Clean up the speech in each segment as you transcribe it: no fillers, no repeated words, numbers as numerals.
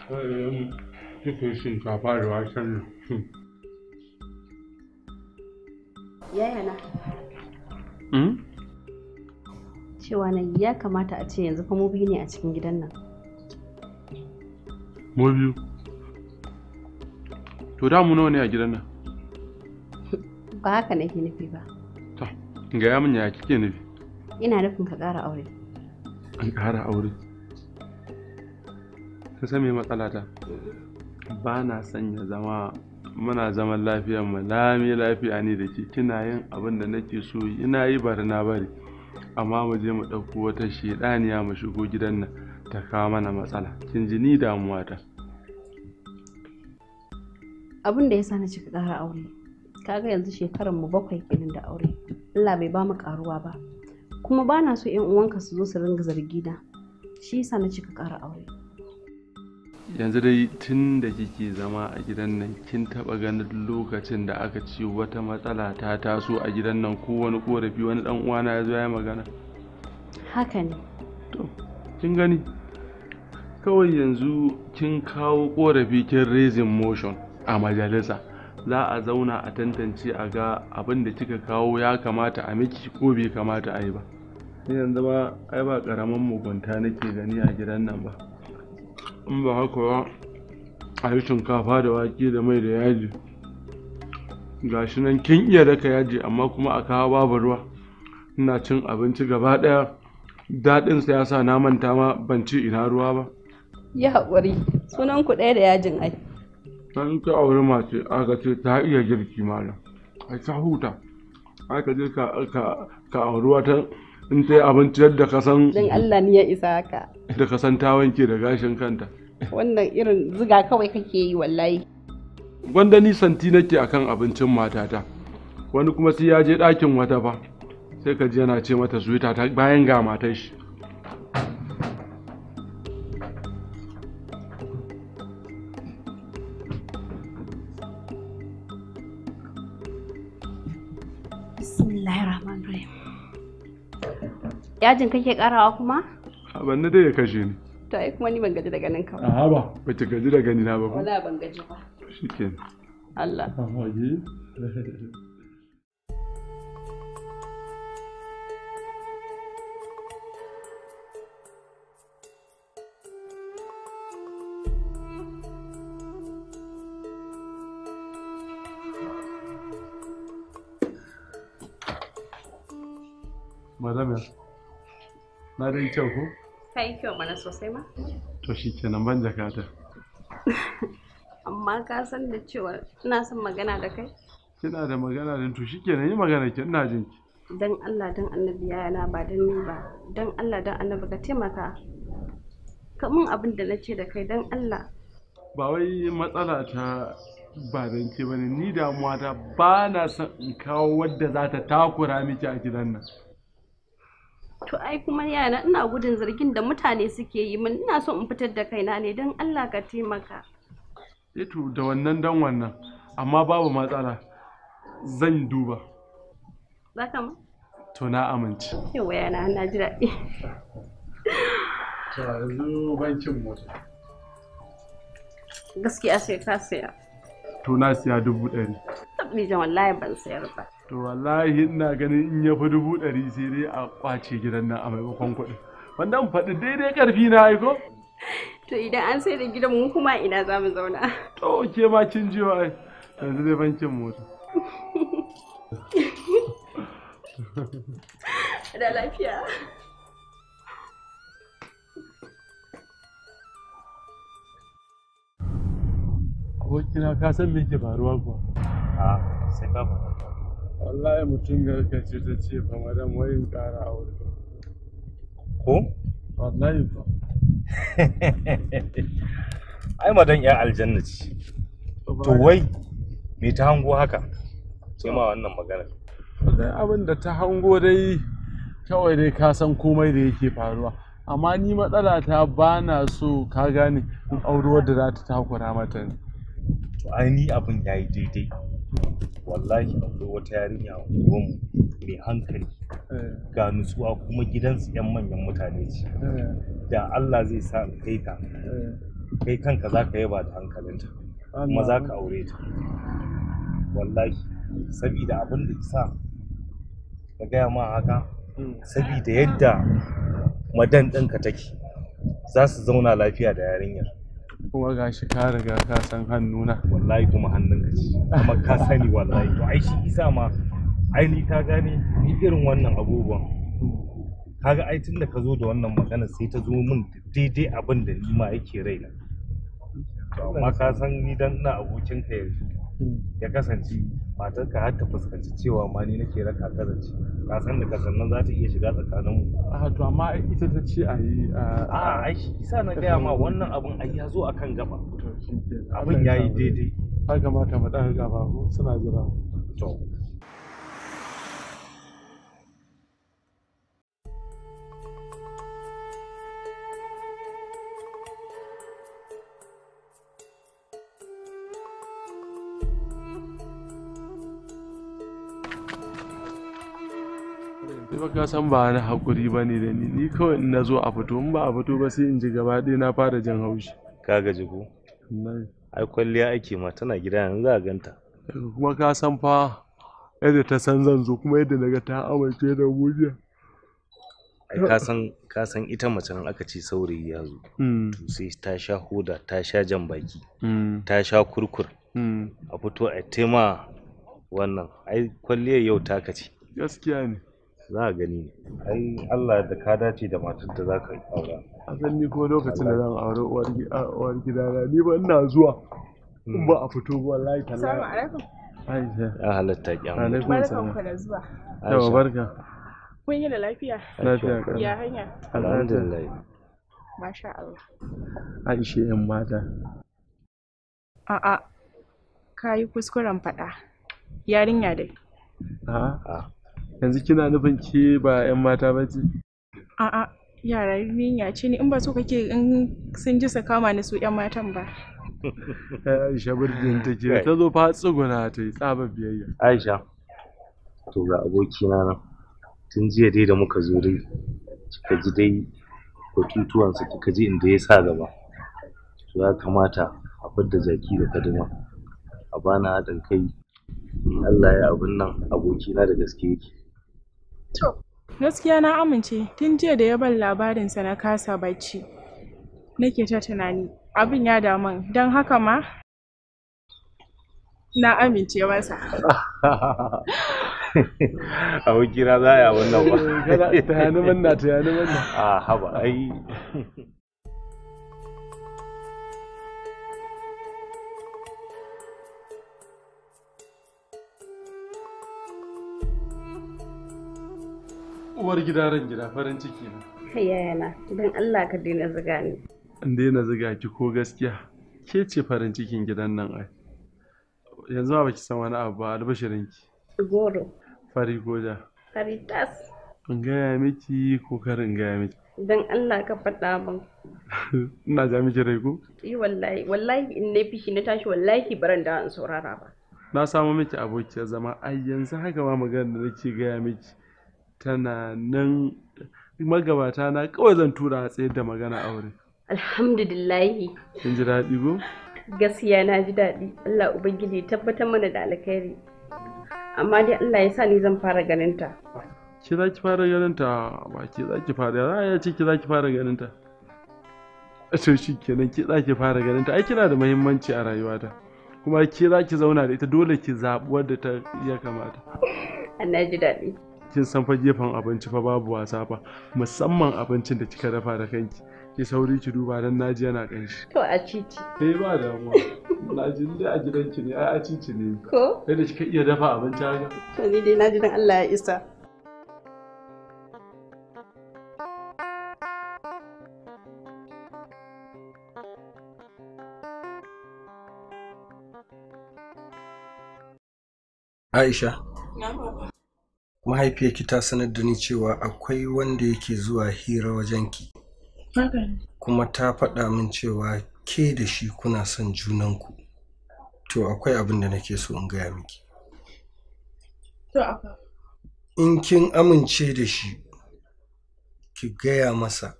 Cikin shinkafa da waken nan. Yaya na. Cewa na ya kamata a ce yanzu fa mu biyu ne a cikin gidan nan. Mu biyu? To da mu nawa ne a gidan nan? Ba haka nake nufi ba. To, gaya min ya kike nufi? Ina nufin ka ƙara aure. An ƙara aure? Ka san me matsala ta? Ba na son ya zama muna zaman lafiyar mu lami lafiya ne da ke kina yin abin da nake so ina yi bari na bari amma mu je mu ɗauko wata shedaniya mu shigo gidan nan ta kawo mana matsala kin ji ni damuwa ta. Abin da yasa na cika ƙara aure kaga yanzu shekaran mu 7 kenan da aure Allah bai ba mu karuwa ba kuma ba na so ƴan uwanka su zo su ringa zargi na shi yasa na cika ƙara aure. Yanzu dai tun da kike zama a gidan nan kin taba ganin lokacin da aka ce wata matsala ta taso a gidan nan ko wani korafi wani dan uwana ya zo ya magana? Haka ne. To kin gani kawai yanzu kin kawo korafi kin raising motion a majalisa za a zauna a tantance a ga abin da kika kawo ya kamata a miki ko bai kamata a yi ba. Yanzu ba ai ba karaman mugunta nake gani a gidan nan ba. In ba haka ba a yi shinkafa da wake da mai da yaji gashi nan kin iya daka yaji amma kuma a kawo babu ruwa ina cin abinci gaba daya daɗinsa ya sa na manta ma ban ci ina ruwa ba. Ya haƙuri sunan ku ɗaya da yajin ai. In ka auri mace aka ce ta iya girki malam ai ta huta aka je ka auri wata in ta yi abinci yadda ka san dan Allah ne ya isa haka da ka san ta wanke da gashin kanta. Wannan irin ziga kawai kake yi wallahi. Gwanda ni santi nake akan abincin matata wani kuma sai ya je ɗakin wata fa sai ka ji yana ce mata suwita ta bayan ga matar shi. Bismillahirrahmanirrahim. Yajin kake karawa kuma? Abanna dai ya kashe ni. To ai kuma ni ban gaji da ganin ka ba. A'a ba, bace gaji da gani na ba. Wala ban gaji ba. Shikenan. Allah. Madam na dai kyau ko? Kai kyau mana sosai ma. To shi kenan ban jakata. Amma ka san da cewa ina son magana da kai? Kina da magana da to shi kenan yi magana ki ina jin ki. Dan Allah dan Annabi yana ba dan ni ba. Dan Allah dan Annabi ka taimaka. Ka mun abin da nace da kai dan Allah. Ba wai matsala ta ba dan ke bane ni damuwa ta ba na son in kawo wadda za ta takura miki a gidan nan. To ai kuma yana ina gudun zargin da mutane suke yi min ina so in fitar da kaina ne don Allah ka taimaka. To da wannan dan wannan amma babu matsala zan duba. Zaka mu? To na amince. Yawa yana na ji daɗi. To yanzu bankin mota. Gaskiya sai ka saya. To na siya 100,000. Tabbijan wallahi ban sayar ba. To wallahi ina ganin in ya fi 100,000 sai dai a kwace gidan nan a maimakon kuɗi. Wanda in faɗi daidai ƙarfi na aiko? To idan an sai da gidan mu kuma ina za mu zauna. To ke ma kin ji wa yanzu dai bankin mota. Da lafiya. Abokina ka san me ke faruwa kuwa? Sai ka faɗa. Wallahi mutum garka ce ta ce fa madam wayin ƙara aure. Ko? Wallahi fa. Ai madan ya aljanna ce. To wai me ta hango haka? Ce ma wannan magana. Dai abin da ta hango dai kawai dai ka san komai da yake faruwa. Amma ni matsala ta ba na so ka gane in auri wadda za ta takura mata ne. To ai ni abin yayi daidai. Wallahi akwai wata yarinya a unguwarmu mai hankali ga nutsuwa kuma gidansu 'yan manyan mutane ce da Allah zai sa in kai ta kai kanka za ka yaba da hankalinta kuma za ka aure ta wallahi sabida abin da isa ka gaya ma haka sabida yadda madan ɗinka take za su zauna lafiya da yarinyar kuma gashi ka riga ka san hannuna wallahi kuma hannunka ce amma ka sani wallahi to ai shi isa ma ai ka gane ni irin wannan abubuwan kaga ai tunda ka zo da wannan magana sai ta zo min daidai abin da ni ma yake raina to amma ka san ni dan ina abokin ka yanzu ya kasance matarka har ta fuskanci cewa ma ni nake raka ka zance ka san da kasan nan za ta iya shiga tsakanin mu to amma ita ta ce a yi ai shi isa na gaya ma wannan abun ai ya zo akan gaba abin yayi daidai ya kamata mu ɗaga gaba ko suna jira to sai ka san ba na hakuri ba ne da ni kawai in na zo a fito in ba a fito ba sai in ji gaba ɗaya na fara jin haushi ka gaji ko ai kwalliya ake ma tana gida yanzu za a ganta kuma ka san fa yadda ta san zan zo kuma yadda naga ta amince da mujiya ai ka san ita macen aka ce saurayi ya zo to sai ta sha hoda ta sha jan baki ta sha kurkur a fito a tema wannan ai kwalliyar yau taka ce gaskiya ne za a gani ai Allah da ka dace da matar da za ka aura a san ni ko lokacin da zan aure uwar gidana ni ba ina zuwa in ba a fito ba wallahi tallahi assalamu alaikum Aisha ya halatta kyan barkan ku da zuwa yawa barka kun yi da lafiya ya hanya alhamdulillah masha Allah Aisha yan mata a'a kayi kuskuren faɗa yarinya dai a'a yanzu kina nufin ke ba 'yan mata ba ce? A'a, yara yarinya ce ne in ba so kake in sun ji su kama ni su 'yan matan ba. Aisha birnin take ta zo fa tsuguna ta yi tsaba biyayya. Aisha, to ga abokina nan tun jiya dai da muka zo dai kika ji dai batutuwansa kika ji inda ya sa gaba. To ya kamata a fidda jaki da kaduna a bana haɗin kai Allah ya abin nan abokina da gaske yake. To, gaskiya na amince tun jiya da ya ban labarinsa na kasa bacci. Nake ta tunani abin ya damun don haka ma na amince masa. Abokina za a yi wannan ba. Tayani manna. A haba ai. Uwar gida ran gida farin ciki na. Yayana, don Allah ka daina ziga ni. In daina ziga ki ko gaskiya? Ke ce farin cikin gidan nan ai. Yanzu ba ki san wani abu ba albashirin ki. Goro. Fari ko ja? Fari tas. In gaya miki ko kar in gaya miki? Don Allah ka faɗa min. Ina ja miki rai ko? Wallahi in na fishi na tashi wallahi baran da in saurara ba. Na samu miki abokiyar zama ai yanzu haka ma magana da nake gaya miki. Tana nan magabata na kawai zan tura a tsayar da magana aure. Alhamdulillahi. Kin ji daɗi ko? Gaskiya na ji daɗi. Allah Ubangiji tabbatar mana da alkhairi. Amma dai Allah ya sa ni zan fara ganin ta. Ki za ki fara ganin ta ba ki za ki fara za ya ce ki za ki fara ganin ta. To shi kenan ki za ki fara ganin ta ai kina da muhimmanci a rayuwata. Kuma ki za ki zauna da ita dole ki zaɓi wadda ta ya kamata. Na ji daɗi. Kin san fa gefen abinci fa babu wasa fa musamman abincin da kika dafa da kanki ki sauri ki duba dan naji yana kanshi to a cici ba damuwa naji dai a gidanki ne ai a cici ne ko sai da kika iya dafa abinci haka to ni dai naji dan Allah ya isa Aisha mahaifiyarki ta sanar da ni cewa akwai wanda yake zuwa hira wajenki. Kuma ta faɗa min cewa ke da shi kuna son junanku. To akwai abin da nake so in gaya miki. In kin amince da shi, ki gaya masa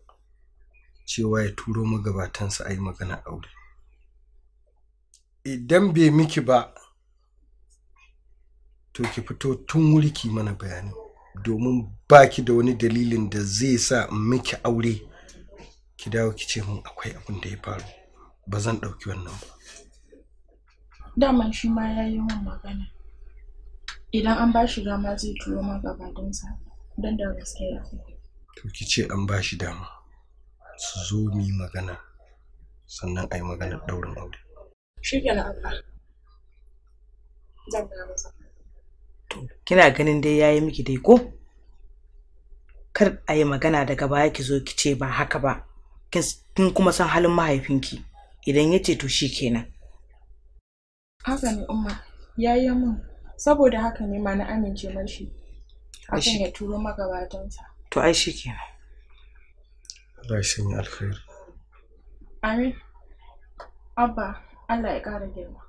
cewa ya turo magabatansa a yi magana aure. Idan bai miki ba to ki fito tun wuri ki mana bayani, domin baki da wani dalilin da zai sa in miki aure ki dawo ki ce mun akwai abin da ya faru. Ba zan ɗauki wannan ba. Daman shi ma ya yi min magana. Idan an ba shi dama zai turo magabatansa don da gaskiya. To ki ce an ba shi dama su zo mu yi magana sannan a yi maganar ɗaurin aure. Shi kenan abba. Zan ga masa. To kina ganin dai yayi miki dai ko? Kar a yi magana daga baya ki zo ki ce ba haka ba. Kin kuma san halin mahaifinki. Idan ya ce to shi kenan. Haka ne umma, yayi min. Saboda haka ne ma na amince mashi. Akan ya turo magabatansa. To ai shi kenan. Allah ya sanya alkhairi. Amin. Abba, Allah ya ƙara girma.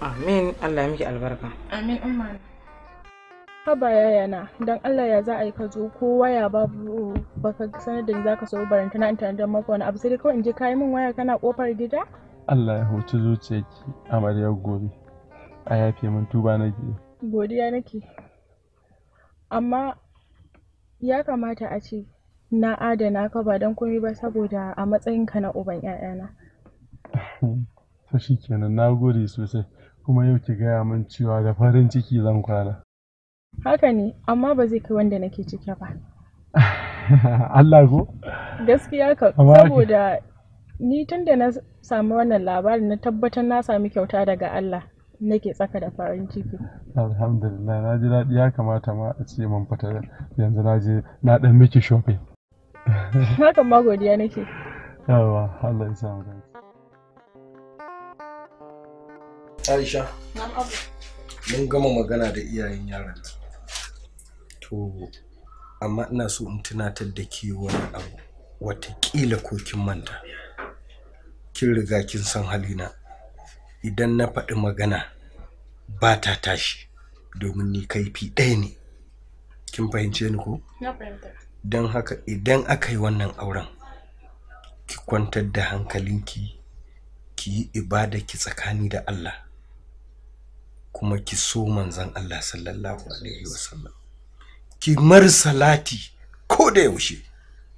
Amin, Allah ya miki albarka. Amin umma. Haba yayana, don Allah ya za a yi ka zo ko waya babu baka sanar da ni za ka so barantana in tanadar maka wani abu sai dai kawai in je kayi min waya kana kofar gida? Allah ya huci zuciyarki amaryar gobe. A yafe min tuba nake. Godiya nake. Amma ya kamata a ce na adana ka ba don komai ba saboda a matsayinka na uban 'ya'yana. To shikenan, na gode sosai. Kuma yau ki gaya min cewa da farin ciki zan kwana. Haka ne, amma ba zai kai wanda nake cike ba. Allah ko? Gaskiya ka, saboda ni tun da na sami wannan labarin na tabbatar na sami kyauta daga Allah nake tsaka da farin ciki. Alhamdulillah, na ji daɗi, ya kamata ma a ce man fita yanzu na je na ɗan miki shopping. Hakan ma godiya nake. Yawa, Allah ya samu dace. Aisha, mun gama magana da iyayen yaran. To, amma ina so in tunatar da ke wani abu, watakila ko kin manta. Kin riga kin san halina. Idan na faɗi magana ba ta tashi, domin ni kaifi ɗaya ne. Kin fahimce ni ko? Na fahimta. Don haka idan aka yi wannan auren, ki kwantar da hankalinki, ki yi ibada ki tsakani da Allah, kuma ki so manzon Allah sallallahu alaihi wasallam. Ki mar salati ko da yaushe,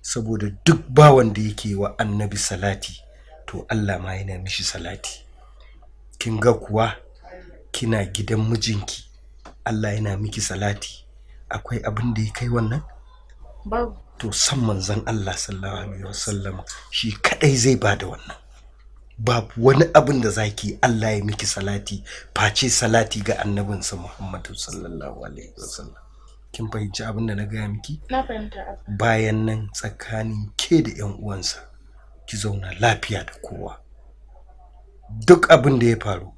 saboda duk bawan da yake wa annabi salati to Allah ma yana mishi salati. Kin ga kuwa kina gidan mijinki, Allah yana miki salati, akwai abin da ya kai wannan? Babu. To san manzon Allah sallallahu alaihi wasallam shi kadai zai bada wannan. Babu wani abin da zaki Allah ya miki salati face salati ga annabinsa Muhammadu sallallahu alaihi wasallam. Kin fahimci abin da na gaya miki? Na fahimta. Bayan nan tsakanin ke da ƴan uwansa ki zauna lafiya da kowa. Duk abin da ya faru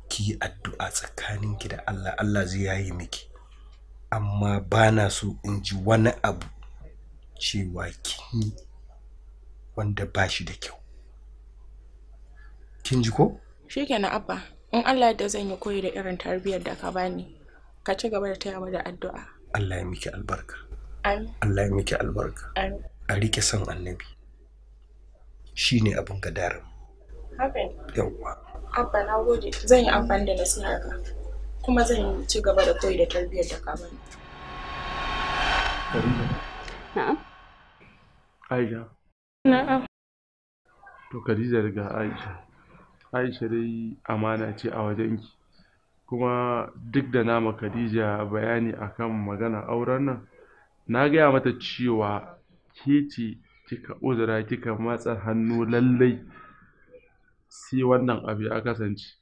ki yi addu'a tsakaninki da Allah, Allah zai yayi miki. Amma bana so in ji wani abu cewa kin wanda ba shi da kyau. Kin ji ko? Shikenan abba, in Allah da zan yi koyi da irin tarbiyyar da ka bani. Ka ci gaba da taya mu da addu'a. Allah ya miki albarka. Amin. Allah ya miki albarka. Amin. A rike son annabi. Shine abin gadarin. Haka ne. Yawwa. Abba na gode. Zan yi amfani da nasiharka. Kuma zan ci gaba da koyi da tarbiyyar da ka bani. Na'am. Aisha. Na'am. To Khadija daga Aisha. Aisha dai amana ce a wajenki. Kuma duk da nama Khadija bayani akan magana auren nan, na gaya mata cewa ke ce kika uzura kika matsa hannu lallai sai wannan abu ya kasance.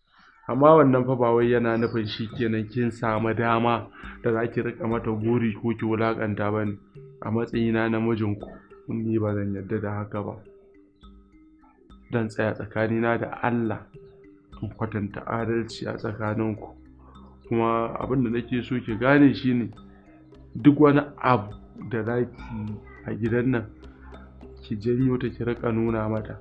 Amma wannan fa ba wai yana nufin shi kenan kin samu dama da za ki rika mata gori ko ki wulakanta ba ne. A matsayina na mijinku, ni ba zan yarda da haka ba. Dan tsaya tsakanina da Allah in kwatanta adalci a tsakaninku. Kuma abin da nake so ki gane shine duk wani abu da zaki a gidan nan ki janyo ta ki rika nuna mata,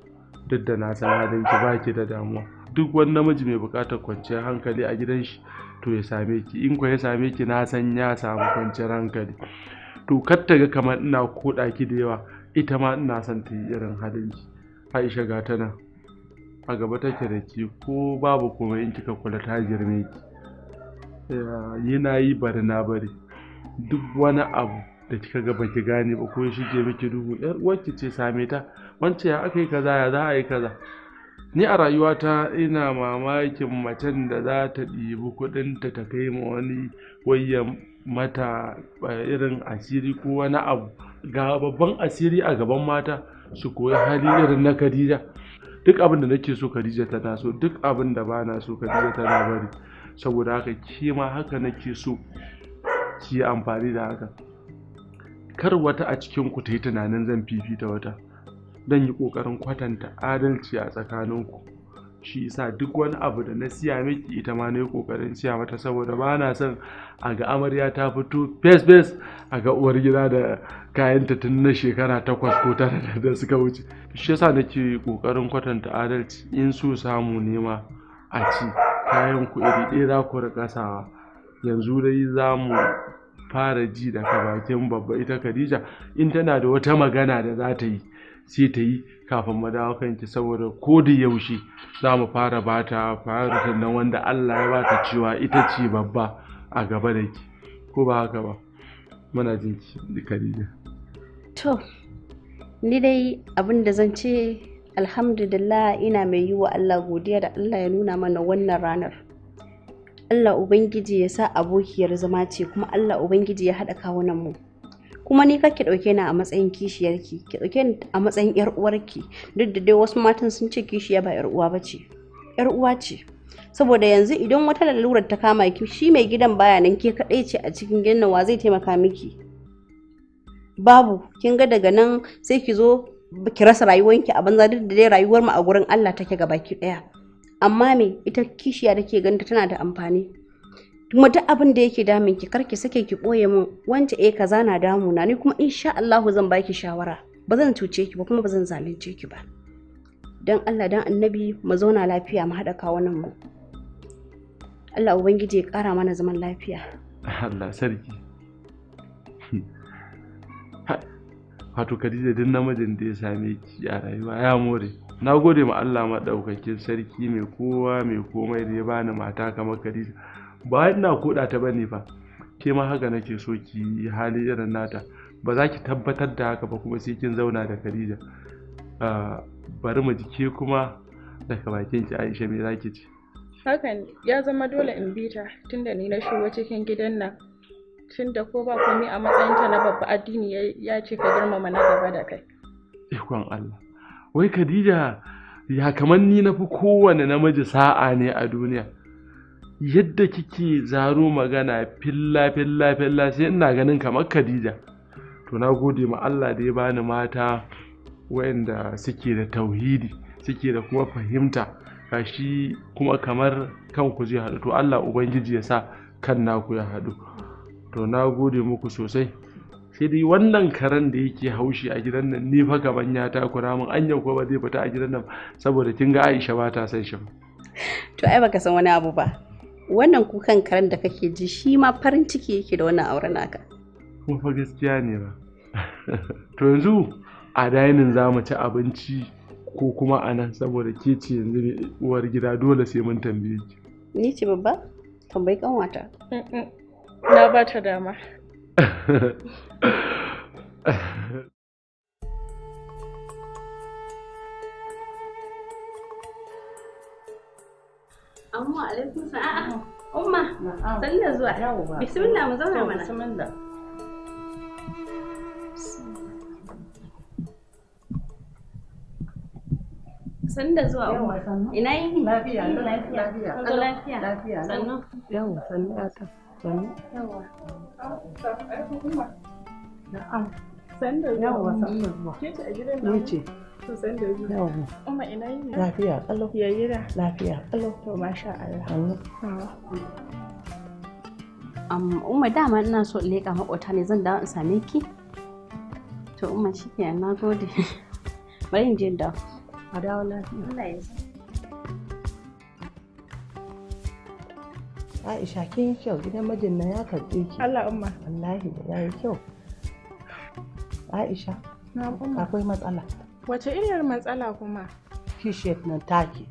duk da na san halin ki baki da damuwa. Duk wani namiji mai bukatar kwanciyar hankali a gidan shi to ya same ki, in ko ya same ki na san ya samu kwanciyar hankali. To kar ta ga kamar ina koda ki da yawa, ita ma ina son ta yi irin halin ki. Aisha ga ta nan a gaba take da ki, ko babu komai in kika kula ta girme ki. Yana yi bari na bari, duk wani abu da kika ga baki gane ba ko shige miki duhu, yar uwarki ce same ta, wance ya aka yi kaza, ya za a yi kaza. Ni a rayuwata ina mamakin macen da za ta ɗibi kuɗinta ta kai ma wani wayya mata irin asiri ko wani abu, ga babban asiri a gaban mata su koyi hali irin na Khadija. Duk abin da nake so Khadija tana so, duk abin da ba na so Khadija tana bari. Saboda haka ke ma haka nake so ki yi amfani da haka. Kar wata a cikin ku ta yi tunanin zan fifita wata. Dan yi ƙoƙarin kwatanta adalci a tsakaninku. Shi yasa duk wani abu da na siya miki ita ma na yi ƙoƙarin siya mata, saboda ba na son a ga amarya ta fito fes a ga uwar gida da kayanta tun na shekara 8 ko 9 da suka wuce. Shi yasa nake ƙoƙarin kwatanta adalci. In so samu nema a ci kayan ku iri ɗaya za ku riƙa sawa. Yanzu dai za mu fara ji daga bakin babba ita Khadija, in tana da wata magana da za ta yi sai ta yi kafin mu dawo kanki, saboda ko da yaushe za mu fara bata priority na wanda Allah ya bata cewa ita ce babba a gaba da ki, ko ba haka ba? Muna jin ki Khadija. To ni dai abin da zan ce alhamdulillah, ina mai yi wa Allah godiya da Allah ya nuna mana wannan ranar. Allah Ubangiji ya sa abokiyar zama ce, kuma Allah Ubangiji ya haɗa kawunan mu. Kuma ni kake ɗauke ni a matsayin kishiyarki, ki ɗauke ni a matsayin yar uwarki. Duk da dai wasu matan sun ce kishiya ba yar uwa bace, yar uwa ce. Saboda yanzu idan wata lalurar ta kama ki, shi mai gidan baya nan, ke kaɗai ce a cikin gidan, wa zai taimaka miki? Babu. Kin ga daga nan sai ki zo ki rasa rayuwarki a banza. Duk da dai rayuwar mu a gurin Allah take gabaki ɗaya. Amma me ita kishiya da ke ganta tana da amfani. Kuma duk abin da yake damun ki karki sake ki boye min, wance kaza na damuna, ni kuma insha Allah zan baki shawara. Ba zan cuce ki ba kuma ba zan zalunce ki ba. Dan Allah dan Annabi mu zauna lafiya, mu haɗa kawunan mu. Allah Ubangiji ya ƙara mana zaman lafiya. Allah sarki. Wato Khadija, duk namijin da ya same ki a rayuwa ya more. Na gode ma Allah maɗaukakin sarki mai kowa mai komai da ya bani mata kamar Khadija. Ba ina koda ta bane fa, ke ma haka nake so ki hali irin nata. Ba za ki tabbatar da haka ba kuma sai kin zauna da Khadija. Bari mu ji ke kuma daga bakin ki Aisha, me zaki ce? Hakan ya zama dole in bi ta, tunda ni na shigo cikin gidan nan. Tunda ko ba komai a matsayinta na babba, addini ya ce ka girmama na gaba da kai. Ikon Allah. Wai Khadija, ya kamar ni na fi kowane namiji sa'a ne a duniya. Yadda kike zaro magana filla sai ina ganin kamar Khadija. To na gode ma Allah da ya bani mata waɗanda suke da tauhidi, suke da kuma fahimta, gashi kuma kamar kanku zai haɗu. To Allah Ubangiji ya sa kan naku ya haɗu. To na gode muku sosai. Sai dai wannan karen da yake haushi a gidan nan, ni fa gaban ya takura min, anya ko ba zai fita a gidan nan, saboda kin ga Aisha ba ta san shi. To ai baka san wani abu ba. Wannan kukan karen da kake ji shi ma farin ciki yake da wannan auren naka. Kuma fa gaskiya ne ba. To yanzu a dainin za mu ci abinci ko kuma a nan, saboda ke ce yanzu uwar gida, dole sai mun tambaye ki. Ni ce babba? Tambayi kanwata. Na ba ta dama. Amma alaikum sa'a. Umma, sallar zuwa. Bismillah, mu zauna mana. Bismillah. Sanda zuwa Umma. Ina yini? Lafiya. Lafiya. Sannu. Yawa, sannu ta. Sannu. Yawa. Na'am. Sanda zuwa. Yawa, sannu zuwa. Ke ce a gidan nan? Ni ce. To sanda zuwa. Yawa. Umma ina yini? Lafiya, kalau. Ya gida? Lafiya, kalau. To masha Allah. Sannu. Umma dama ina so in leƙa maƙota ne, zan dawo in same ki. To Umma shikenan, na gode. Bari in je da. A dawo lafiya. Allah ya sa. Aisha kin yi kyau, gidan mijin nan ya karɓe ki. Allah Umma. Wallahi da yayi kyau. Aisha, akwai matsala. Wace iriyar matsala kuma? Kishiyar nan take.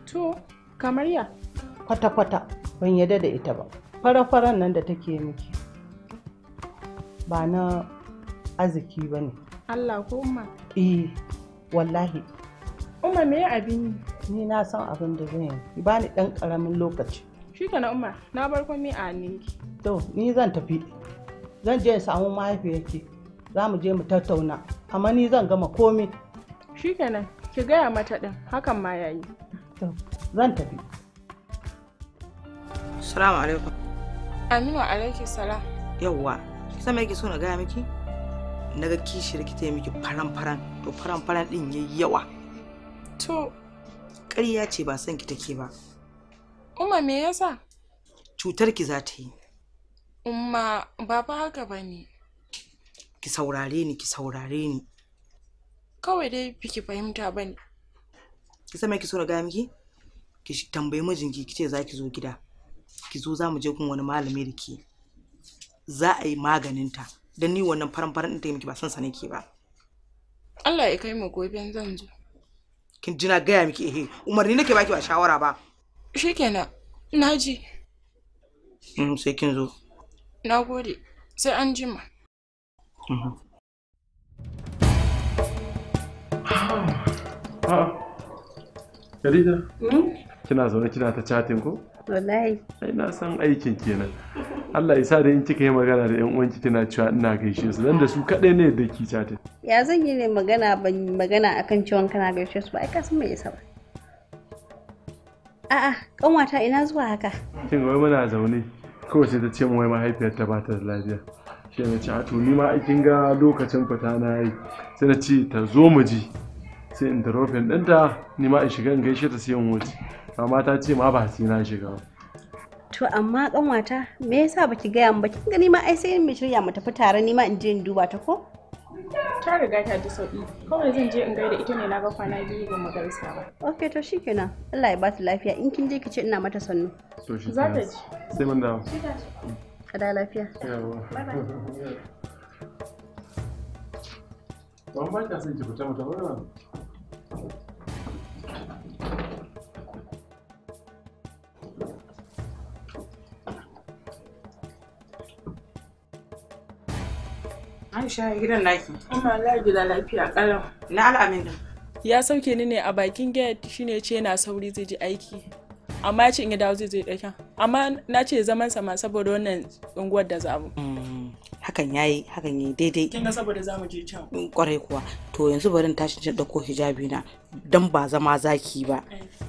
To, kamar ya? Kwata-kwata ban yarda da ita ba. Fara-faran nan da take miki ba na arziki ba ne. Allah ko umma? Wallahi. Umma me abin? Ni na san abin da zan yi. Ba ni ɗan ƙaramin lokaci. Shi na umma, na bar komai a hannunki. To, ni zan tafi. Zan je in samu mahaifiyarki. Za mu je mu tattauna. Amma ni zan gama komai. Shi kenan, ki gaya mata ɗin, hakan ma yayi. To, zan tafi. Assalamu alaikum. Aminu alaiki salam. Yawwa, kisa me yake so na gaya miki? Naga kishiyar ki ta miki faran-faran, to faran-faran din yayi yawa. To, ƙarya ce ba san ki take ba. Umma me yasa? Cutar ki za ta yi. Umma ba fa haka bane. Ki saurare ni, ki saurare ni. Kawai dai biki fahimta bane. Kisa me yake so na gaya miki? Ki tambayi mijinki kice za ki zo gida. Ki zo za mu je kun wani malami da ke. Za a yi maganinta. Dan ni wannan faran-faran din ta miki ba san sa nake ba. Allah ya kai mu gobe zan zo. Kin ji na gaya miki umarni nake baki ba shawara ba. Shikenan, naji. Sai kin zo. Nagode. Sai an jima. Khadija, kina zaune kina ta chatting ko? Wallahi. Ai na san aikin kenan. Allah ya sa da in kika yi magana da ƴan uwanki kina cewa ina gaishe su dan da su kadai ne da ki chatting. Ya zan yi ne magana akan ciwon kana gaishe su ba ai ka san me yasa ba. A'a, kanwata ina zuwa haka. Kin ga wai muna zaune kawai sai ta ce mu wai mahaifiyar ta ba ta da lafiya. Shi ne ce to ni ma kin ga lokacin fita na yi sai na ce ta zo mu ji. Sai in drofin ɗinta ni ma in shiga in gaishe ta sai in wuce. Amma ta ce ma ba sai na shiga ba. To amma kanwata me yasa baki gaya mu ba kin gani ma ai sai mu shirya mu tafi tare ni ma in je in duba ta ko? Ta riga ta ji sauki. Kawai zan je in gaida ita ne na ga kwana biyu ban magarsa ba. Okay to shikenan. Allah ya ba ta lafiya in kin je ki ce ina mata sannu. To shi Za ta ji. Sai mun dawo. Ka da lafiya. Yawa. Ban ba ka san ki fita mu tafi ba. Aisha gidan naki. Amma Allah gida lafiya kalau. Na al'amin din. Ya sauke ni ne a bakin gate shine ce yana sauri zai je aiki. Amma ya ce in ya dawo zai je ɗakin. Amma na ce zaman sa ma saboda wannan unguwar da zamu. Hakan yayi daidai. Kin ga saboda zamu je can. Kwarai kuwa. To yanzu bari in tashi in dauko hijabi na dan ba zama zaki ba.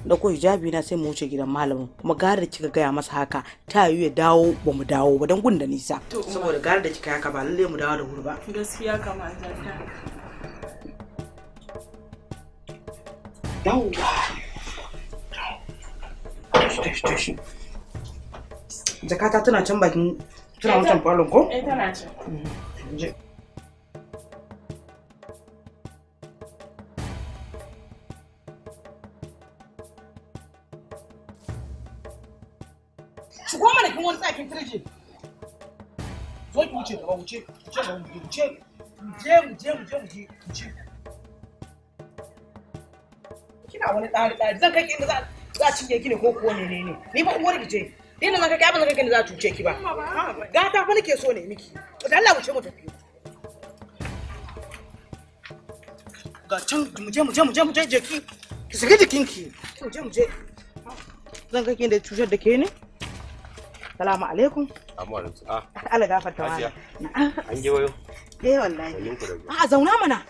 Dauko hijabi na sai mu wuce gidan malamin. Kuma gara da kika gaya masa haka ta yi ya dawo ba mu dawo ba dan gun da nisa. Saboda gara da kika haka ba lalle mu dawo da wuri ba. Gaskiya kamata ta. Yawwa. Tashi. Jakata tana can bakin tana wancan falon ko? Tana can. Shigo mana kin wani tsakin firiji. Zo ki wuce gaba wuce. Wuce. Kina wani ɗari zan kai ki inda za a cinye ki ne ko kuwa ne. Ni ba uwar ki ce. Ina zan kai abin zan kai ni za a cuce ki ba. Gata fa nake so ne miki. Da Allah wuce mu tafi. Ga can mu je ki. Ki saki jikinki. Mu je. Zan kai ki inda cutar da ke ne. Salamu alaikum. Amma alaikum. Allah gafarta wa. An je wayo. Wallahi. Zauna mana.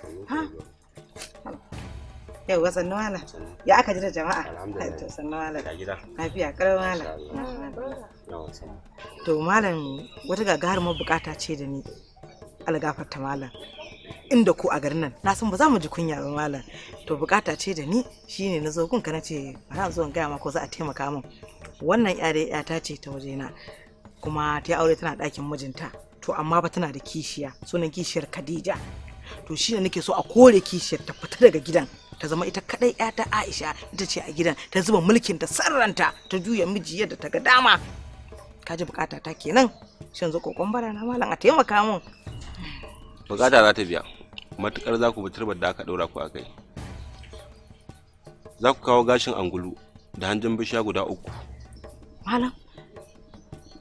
Yau sannu wala. Ya aka ji da jama'a. Alhamdulillah. Sannu wala. Ya gida. Lafiya kalau wala. To malam wata gagarumar bukata ce da ni. Allah gafarta malam. Inda ko a garin nan na san ba za mu ji kunya ba malam. To bukata ce da ni shine na zo gunka nace ba zo in ga ma ko za a taimaka min. Wannan ya ta ce ta wajena kuma ta aure tana ɗakin mijinta to amma ba tana da kishiya sunan kishiyar Khadija to shine nake so a kore kishiyar ta fita daga gidan ta zama ita kadai ta Aisha ita ce a gidan ta zuba mulkin ta sarranta ta juya miji yadda ta ga dama kaji bukata ta kenan shin zo kokon bara na malam a taimaka min bukata za ta biya matukar za ku bi turbar da aka ɗora ku a kai. Za ku kawo gashin angulu da hanjin bishiya guda 3. Malam,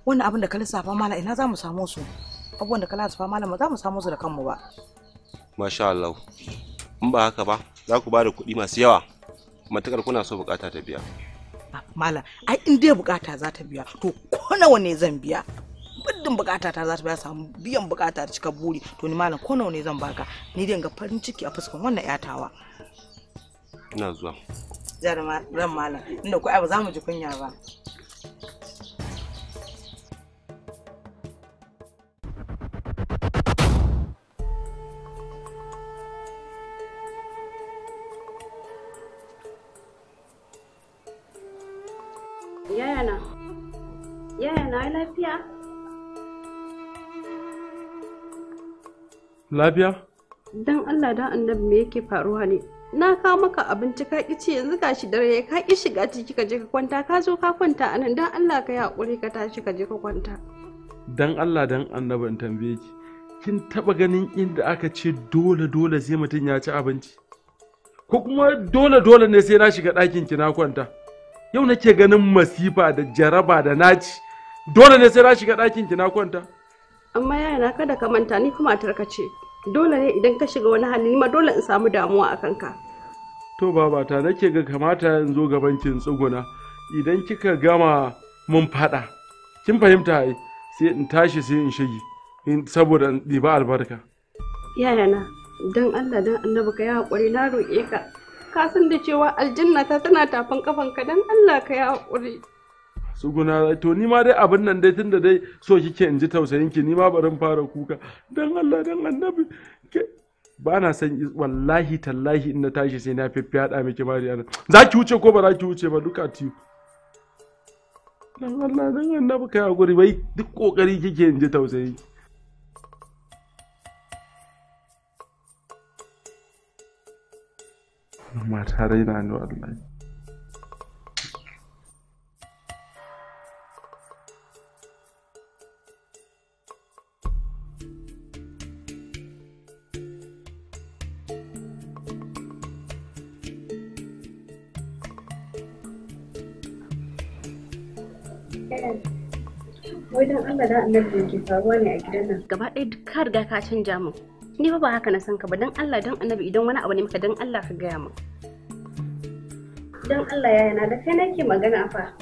wannan abin da ka lissafa malam ina za mu samu su? Abubuwan da ka lissafa malam ba za mu samu su da kanmu ba. Masha Allah. In ba haka ba, za ku ba da kuɗi masu yawa matukar kuna so bukata ta biya. Malam, ai in dai bukata za ta biya, to ko nawa ne zan biya? Muddin bukata ta za ta biya, samu biyan bukata da cika buri, to ni malam ko nawa ne zan baka? Ni dai ga farin ciki a fuskan wannan yatawa. Ina zuwa. Jarma ran malam, inda ku ai ba za mu ji kunya ba. Yaya na lafiya? Lafiya? Dan Allah dan Annabi me yake faruwa ne? Na kawo maka abinci ka ki ci, yanzu gashi dare ka ki shiga ciki ka je ka kwanta, ka zo ka kwanta anan, dan Allah ka yi hakuri ka tashi ka je ka kwanta. Dan Allah dan Annabi in tambaye ki, kin taba ganin inda aka ce dole sai mutum ya ci abinci? Ko kuma dole ne sai na shiga ɗakin ki na kwanta? Yau nake ganin masifa da jaraba da naci. Dole ne sai na shiga ɗakin ki na kwanta? Amma yaya na kada ka manta ni kuma matarka ce. Dole ne idan ka shiga wani hali ma dole in samu damuwa a kanka. To babata nake ga kamata in zo gaban kin tsuguna. Idan kika gama mun faɗa. Kin fahimta ai sai in tashi sai in shige saboda in ɗiba albarka. Yaya na dan Allah dan Annabi ka yi haƙuri, na roƙe ka. Ka san da cewa aljanna ta tana tafan kafanka, dan Allah ka yi haƙuri. Tsuguna to ni ma dai abin nan dai tunda dai so kike in ji tausayin ki, ni ma bari in fara kuka. Dan Allah dan Annabi ba na san wallahi tallahi in na tashi sai na fiffiyaɗa miki Mariya. Za ki wuce ko ba za ki wuce ba duka tiyo. Dan Allah dan Annabi ka yi haƙuri, bai duk kokari kike in ji tausayin ki. Mata raina ne wallahi. Wai dan Allah da Annabi ke faruwa ne a gidan nan? Gaba ɗaya duk ka riga ka canja min. Ni ba haka na san ka ba, dan Allah dan Annabi idan wani abu ne maka dan Allah ka gaya min. Dan Allah yaya na da kai nake magana fa.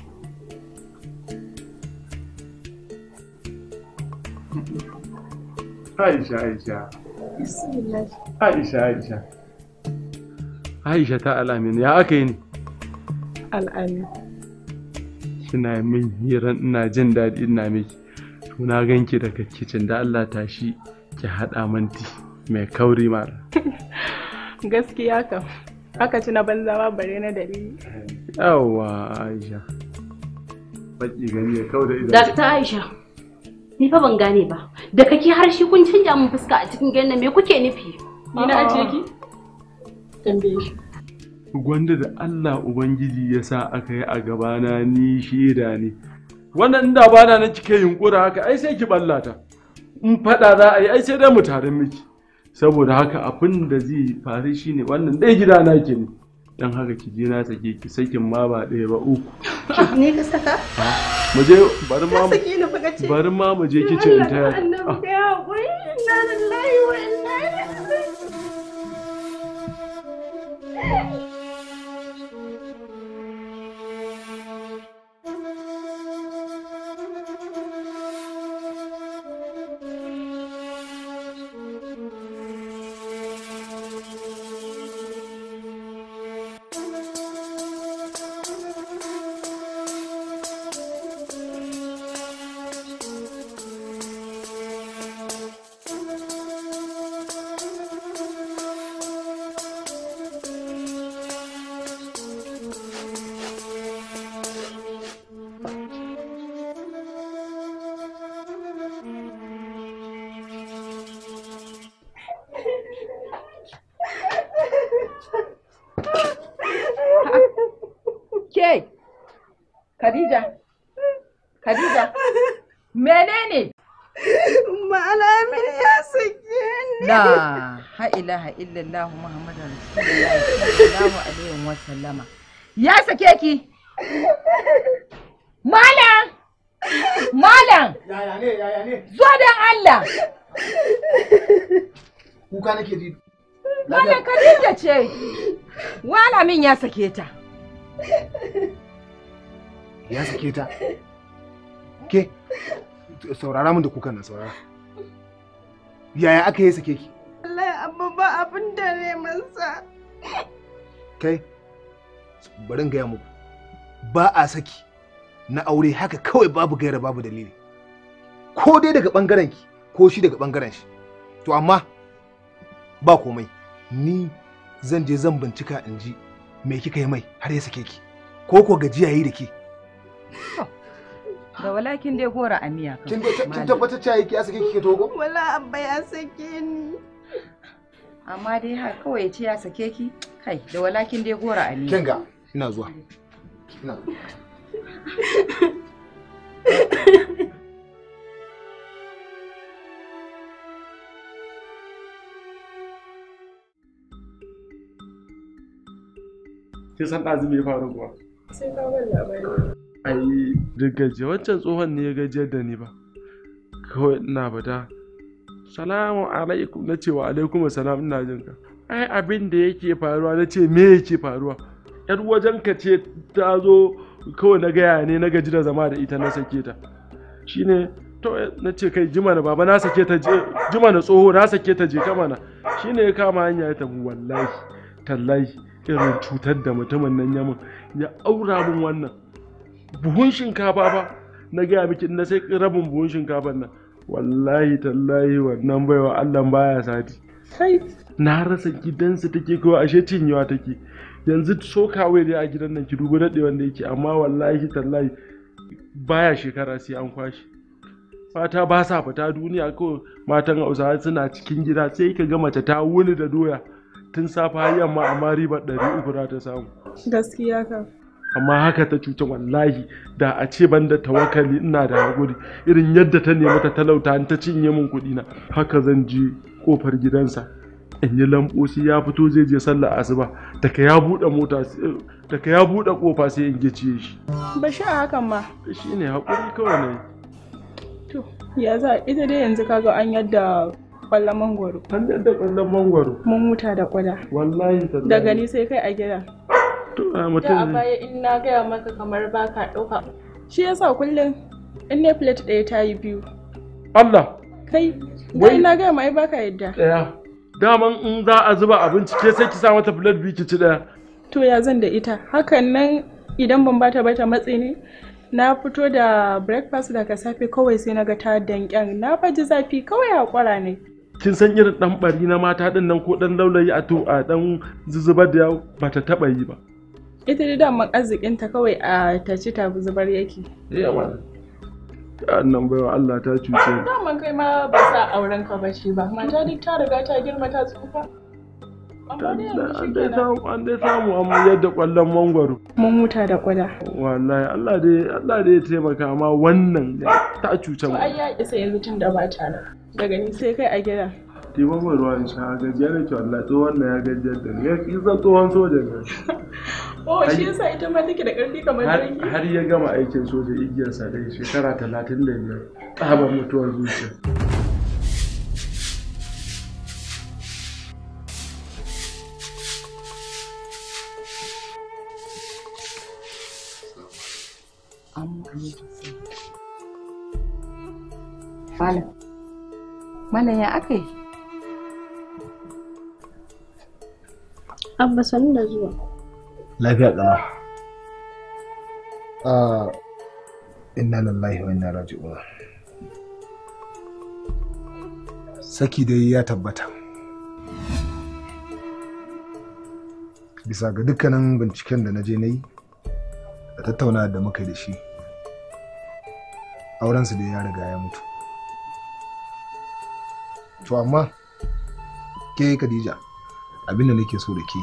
Aisha ta Alamin ya aka yi ne? Al'amin. Kina min hiran ina jin daɗi ina miki. To na ganki daga kicin, da Allah tashi ki haɗa manti mai kauri mara. Gaskiya kam. Haka ci na banza ma bare na dalili. Yawwa Aisha. Baki gani ya kauda idan. Dakta Aisha. Ni fa ban gane ba. Da kake har shi kun canja mun fuska a cikin gidan nan, me kuke nufi? Ni na ajiye ki? Tambaye shi. Gwanda da Allah Ubangiji ya sa aka yi a gabana ni shaida ne. Wannan inda bana nan kike yunkura haka ai sai ki ballata. In fada za a yi ai sai dai mu tare miki. Saboda haka abin da zai faru shine wannan dai gida na ke ne. Dan haka ki je na sake ki, sakin ma ba ɗaya ba 3. Ne ka saka? Mu je bari ma mu je kicin ta. Annabi ya haƙuri, inna lillahi wa inna ilaihi. Khadija, menene? Malamin ya sake La ha ilaha illallah Muhammadu Rasulullahi sallallahu alaihi wa sallama. Ya sake ki. Malam! Malam! Yaya ne? Zo dan Allah. Kuka nake ji. Malam Khadija ce. Wala min ya sake ta. Ya sake ta. Ke saurara mun da kukan nan saurara. Yaya aka yi sake ki? Allah abba ba abin da ne masa. Kai bari in gaya muku. Ba a saki na aure haka kawai babu gaira babu dalili. Ko dai daga bangaren ki ko shi daga bangaren shi. To amma ba komai. Ni zan je zan bincika in ji me kika yi mai har ya sake ki. Ko gajiya yi da ke. Da walakin dai gora aniya kin tabbatar cewa yake ya sake kike togo? Wala abba ya sake ni. Amma dai har kawai ya ce ya sake ki kai da walakin dai gora aniya. Kinga ina zuwa. Ina. Kin san ɗazu me faru kuwa? Sai ka bar labari. Ai duk gajiya wancan tsohon ne ya gajiyar da ni ba. Kawai ina fita. Salamu alaikum na ce wa alaikum salam ina jin ka. Ai abin da yake faruwa na ce me yake faruwa? Yar wajen ka ce ta zo kawai na gaya ne na gaji da zama da ita na sake ta. Shine to na ce kai jima na baba na sake ta jima na tsoho na sake ta je kamana. Shine ya kama hanya ya tafi wallahi tallahi irin cutar da mutumin nan ya mun ya aura mun wannan buhun shinkafa ba na gaya miki na sai rabin buhun shinkafan nan wallahi tallahi wannan baiwa Allah baya sati kai na rasa gidansu take kawai ashe cinyewa take yanzu sokawai dai a gidan nan ki dubi daɗe wanda yake amma wallahi tallahi baya shekara sai an kwashi fata ba sa fita duniya kawai matan Hausawa suna cikin gida sai ka ga mace ta wuni da doya tun safa har yamma amma ribar 300 za ta samu gaskiya ka amma haka ta cuta wallahi da a ce ban da tawakkali ina da hakuri irin yadda ta nemi ta talauta ta cinye min kuɗi na haka zan je kofar gidansa in yi lambosi ya fito zai je sallar asuba daga ya buɗe mota daga ya buɗe kofa sai in gice shi ba shi a hakan ma shine hakuri kawai ne to ya za ita dai yanzu kaga an yadda kwallon mangwaro an yadda kwallon mangwaro mun huta da kwada wallahi tallahi daga ni sai kai a gida da a baya in na gaya maka kamar baka ɗauka shi yasa kullum in ne plate ɗaya ta yi biyu Allah kai dai na gaya mai baka yadda ɗaya daman in za a zuba abinci ke sai ki sa mata plate biyu ki ci ɗaya to ya zan da ita hakan nan idan ban bata bata matsi ne na fito da breakfast daga safe kawai sai na ga ta danƙyan na faji zafi kawai haƙura ne kin san irin ɗan ɓari na mata ɗin nan ko ɗan laulayi a to a ɗan zuzubar da yawo ba ta taɓa yi ba ita da daman arzikinta kawai a ta ci ta zubar yake yawa nan baiwa Allah ta cuce ni daman kai ma ba sa auren ka ba shi ba mata duk ta riga ta girma ta tsufa an dai samu amma yadda kwallon mangwaro mun huta da kwada wallahi Allah dai ya taimaka amma wannan ta cuce mu ai ya isa yanzu tun da ba ta nan daga ni sai kai a gida taimaka ruwa in sha gajiyar da ke wallahi tsohon na ya gajiyar da ni ya kisa tsohon sojan nan oh shi yasa ita ma take da ƙarfi kamar dangi har ya gama aikin soja igiyarsa dai shekara 35 tsabar mutuwar zuciya Malam ya aka yi? Abba sani da zuwa. Lafiya ƙalau. Inna lillahi wa inna raji'un. Saki dai ya tabbata. Bisa ga dukkanin binciken da na je na yi da tattauna da muka yi da shi. Aurensu dai ya riga ya mutu. To amma ke Khadija abinda nake so da ke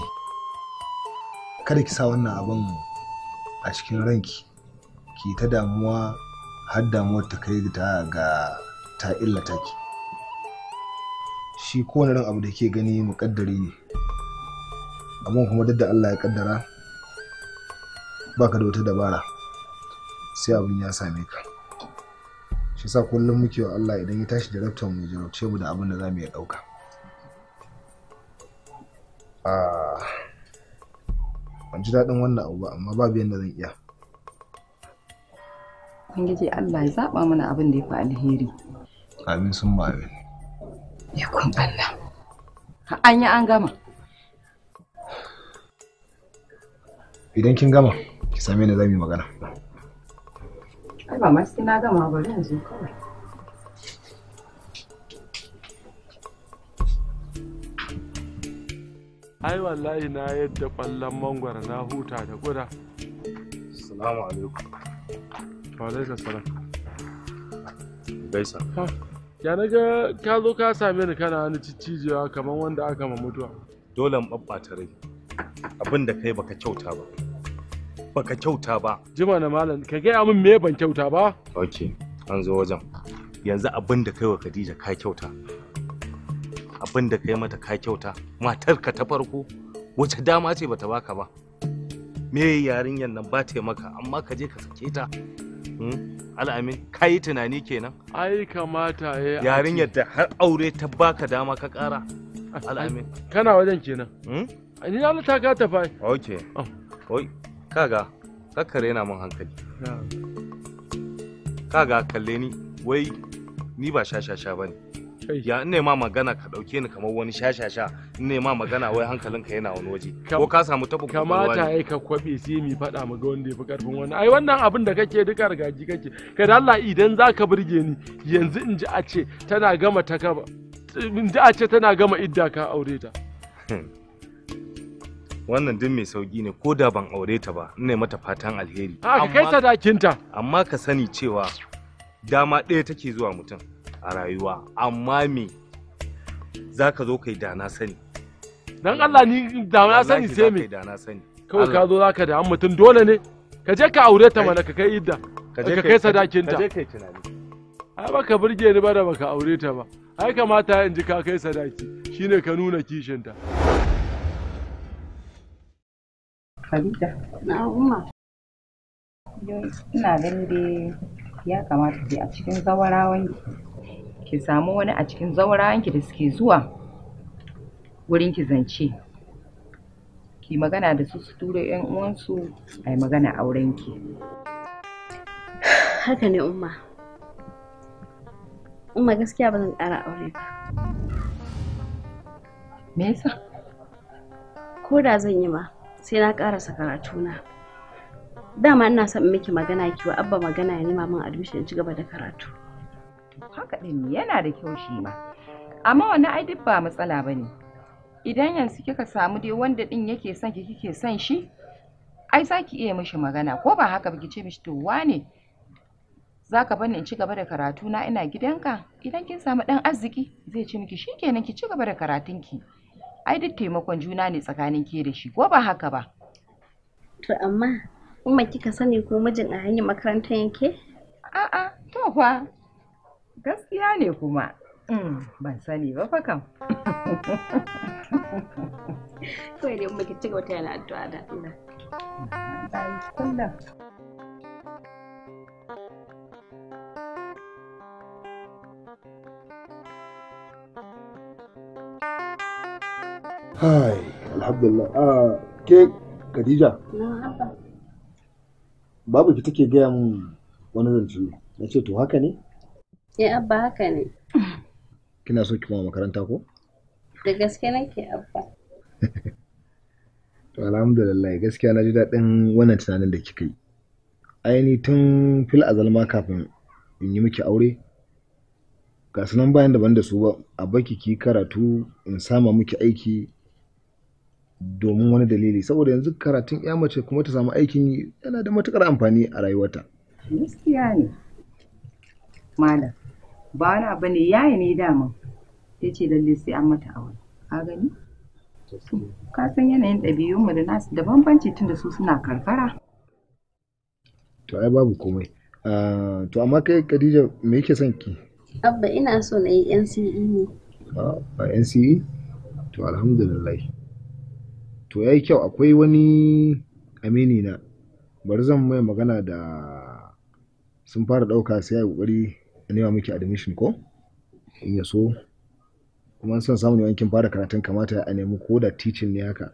kada ki sa wannan abin a cikin ranki ki ta damuwa har damuwar ta kai ga ta illata ki shi kowane ran abu da ke gani muƙaddari ne, amma kuma duk da Allah ya kaddara baka da wata dabara sai abin ya same ka. Shi sa kullum muke wa Allah idan ya tashi jarabtar mu jarabce mu da abin da za mu iya ɗauka. Ban ji daɗin wannan abu ba, amma babu yadda zan iya. Ubangiji Allah ya zaɓa mana abin da ya fi alheri. Amin sun ba amin. Ikon Allah. An yi an gama. Idan kin gama, ki same ni za mu yi magana. Ai ba ma sai na gama bari yanzu kawai. Ai wallahi na yadda ƙwallon mangwara na huta da guda. Assalamu alaikum. Wa alaikum salam. Gaisa. Ya naga ka zo ka same ni kana wani ciccijewa kamar wanda aka ma mutuwa. Dole in babbata rai. Abin da kai baka kyauta ba. Baka kyauta ba. Jima na malam ka gaya min me ban kyauta ba? Okay, an zo wajen. Yanzu abin da kai wa Khadija ka kyauta. Abin da kai mata ka kyauta. Matarka ta farko wace dama ce bata baka ba? Me yarinyar nan ba ta maka amma ka je ka sake ta? Al'amin ka yi tunani kenan? Ai kamata ya yarinyar da har aure ta baka dama ka kara. Al'amin kana wajen kenan? Ni Allah ta ka tafi. Okay. Oi, kaga kakkare na mun hankali. Kaga kalle ni, wai ni ba shashasha bane. Ya in ne ma magana ka dauke ni kamar wani shashasha, in ne ma magana wai hankalinka yana wani waje. Ko ka samu tabu kamata ai ka kwabe sai mi fada mu ga wanda yafi karfin wani. Ai wannan abin da kake duka rigaji kake. Kai da Allah idan zaka burge ni yanzu in ji a ce tana gama ta kaba. In ji a ce tana gama idda ka aure ta. Wannan din mai sauki ne ko da ban aure ta ba, ina mata fatan alheri. Ka kai sadakinta. Amma ka sani cewa dama ɗaya take zuwa mutum a rayuwa, amma me za ka zo kai da na sani. Dan Allah ni da na sani sai me? Da na sani. Kawai ka zo zaka da mutum dole ne. Ka je ka aure ta mana ka kai idda. Ka kai sadakinta. Ka je kai tunani. Ai baka burge ni ba da baka aure ta ba. Ai kamata in ji ka kai sadaki shine ka nuna kishinta. Khadija. Na umma. Ina ganin dai ya kamata dai a cikin zawarawan ki samu wani a cikin zawarawan ki da suke zuwa wurin ki zance. Ki magana da su su tura ƴan uwansu ai magana auren ki. Haka ne umma. Umma gaskiya ba zan ƙara aure ba. Me yasa? Ko da zan yi ma sai na ƙarasa karatuna. Dama ina son miki magana kiwa abba magana ya nema min admission ci gaba da karatu. Haka din yana da kyau shi ma. Amma wannan ai duk ba matsala bane. Idan yanzu kika samu dai wanda din yake son ki kike son shi, ai zaki iya mishi magana ko ba haka ba ki ce mishi to wane zaka bani in ci gaba da karatu na ina gidanka, idan kin samu dan arziki zai ce miki shikenan ki ci gaba da karatunki. Ai duk taimakon juna ne tsakanin ke da shi ko ba haka ba? To amma umma kika sani ko mijin a hanyar makarantar yake? A'a, to fa gaskiya ne kuma. Ban sani ba fa kam. Kawai dai umma ki ci gaba ta yana addu'a da Allah. Kullum. Hai, alhamdulillah. Ke Khadija. Babu ki take gaya mun wani zance. Na ce to haka ne? Abba haka ne. Kina so ki koma makaranta ko? Da gaske nake abba. To alhamdulillah gaskiya na ji daɗin wannan tunanin da kika yi. Aini tun fil azal ma kafin in yi miki aure. Ga sunan bayan daban da su ba a baki ki karatu in sama miki aiki domin wani dalili saboda yanzu karatun ya mace kuma ta samu aikin yi yana da matukar amfani a rayuwarta. Gaskiya ne. Malam, ba wani abu ne yayi ne dama. Ya ce lalle sai an mata aure. Ka gani? Ka san yanayin ɗabi'unmu da nasu da bambanci tun da su suna karkara. To ai babu komai. To amma kai Khadija me yake son ki? Abba ina so na yi NCE ne a NCE to alhamdulillah. To yayi kyau, akwai wani amini na bari zan mai magana da sun fara ɗauka sai ya kokari a nema miki admission ko in ya so kuma son samu ne wankin fara karatun kamata a nemi ko da teaching ne haka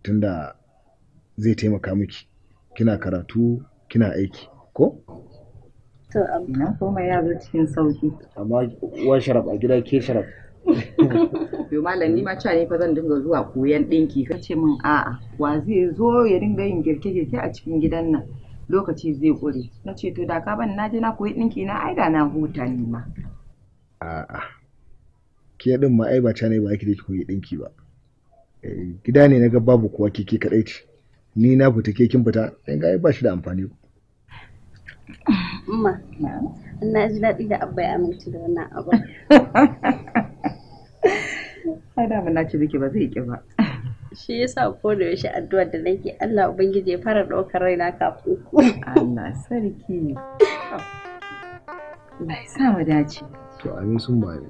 tunda zai taimaka miki kina karatu kina aiki ko to na koma ya zo cikin sauki amma uwa sharaf a gida ke sharaf yo malam ni ma cewa ne fa zan dinga zuwa koyan dinki kace min a'a wa zai zo ya dinga yin girke-girke a cikin gidan nan lokaci zai kure na ce to da ka ban na je na koyi dinki na ai da na huta ni ma a'a ke din ma ai ba ta ne ba ki da ki koyi dinki ba gida ne na ga babu kowa ke kadai ce ni na fita ke kin fita in ga ai ba shi da amfani Umma, ina ji daɗi da abba ya amince da wannan abu. Hada mun nace miki ba zai ki ba. Shi yasa ko da yaushe addu'ar da nake Allah ubangiji ya fara ɗaukar raina kafin ku. Allah sarki. Allah ya sa mu dace. To amin sun ba ni.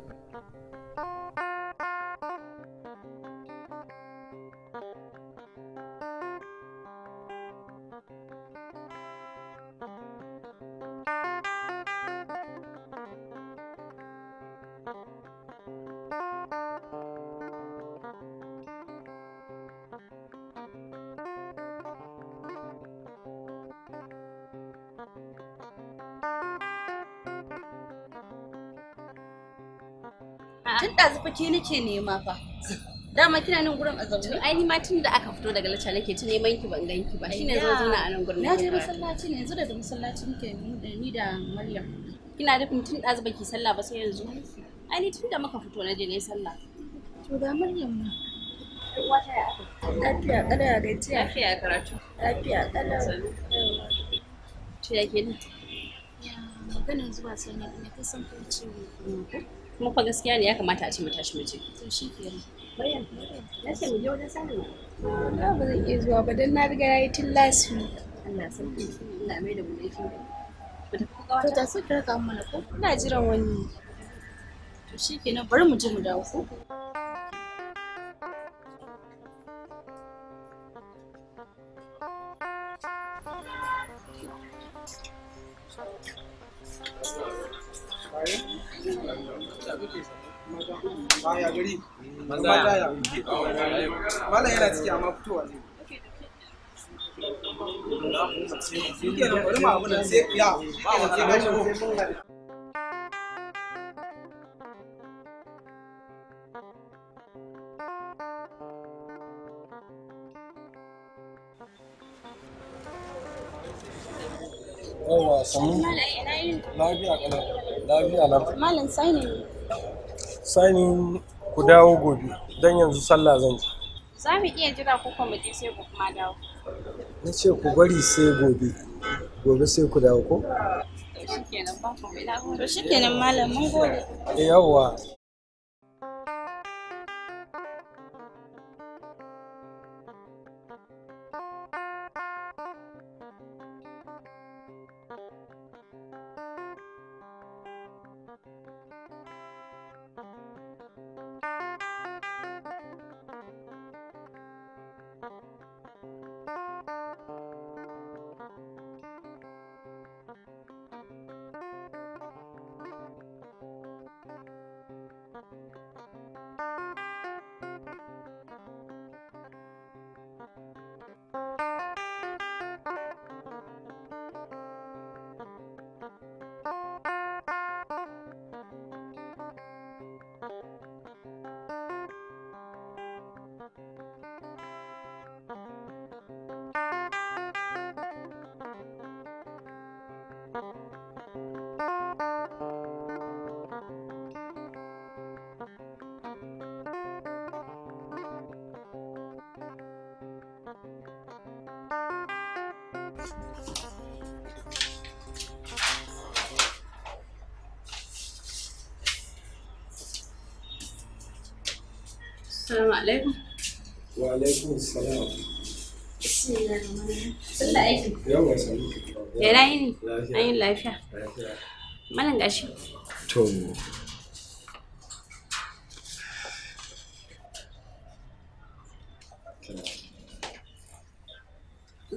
Tun ɗazu fa ke nake nema fa. Dama kina nan gurin a zaune. Ai ni ma tun da aka fito daga lacca nake ta neman ki ban ganki ba. Shine zo zauna a nan gurin. Na je masallaci ne yanzu da masallaci muke ni da Maryam. Kina da tun ɗazu baki sallah ba sai yanzu. Ai ni tun da muka fito na je ne sallah. To ga Maryam ma. Wata ya aka. Lafiya kada ya gaji. Lafiya ya karatu. Lafiya kada. To ya kenan. Ya maganar zuwa sai ne ka san ko ciwo. Kuma fa gaskiya ne ya kamata a ce mu tashi mu je. To shi kenan. Maryam, na ce mu je wajen sallah. Na ba zan iya zuwa ba dan na riga yayi tun last week. Allah sarki. Allah mai da mu lafiya. To ta so kira ka mana ko? Ina jiran wani. To shi kenan bari mu je mu dawo ko? Baya gari. Maza Malam yana ciki amma fitowa ne. Shikenan bari mu abu nan sai ya. Yawa sanu. Lafiya kalau. Lafiya lafiya. Malam sani ne. Sani ku dawo gobe don yanzu sallah zan ji. Za mu iya jira ko kuma mu je sai ku kuma dawo. Na ce ku bari sai gobe. Gobe sai ku dawo ko? Shikenan ba ku mai dawo. To shikenan malam mun gode. Yawwa. Assalamu alaikum. Wa alaikum salam. Sallah aiki. Yawa sanu. Ya na yini? An yi lafiya. Malam gashi. To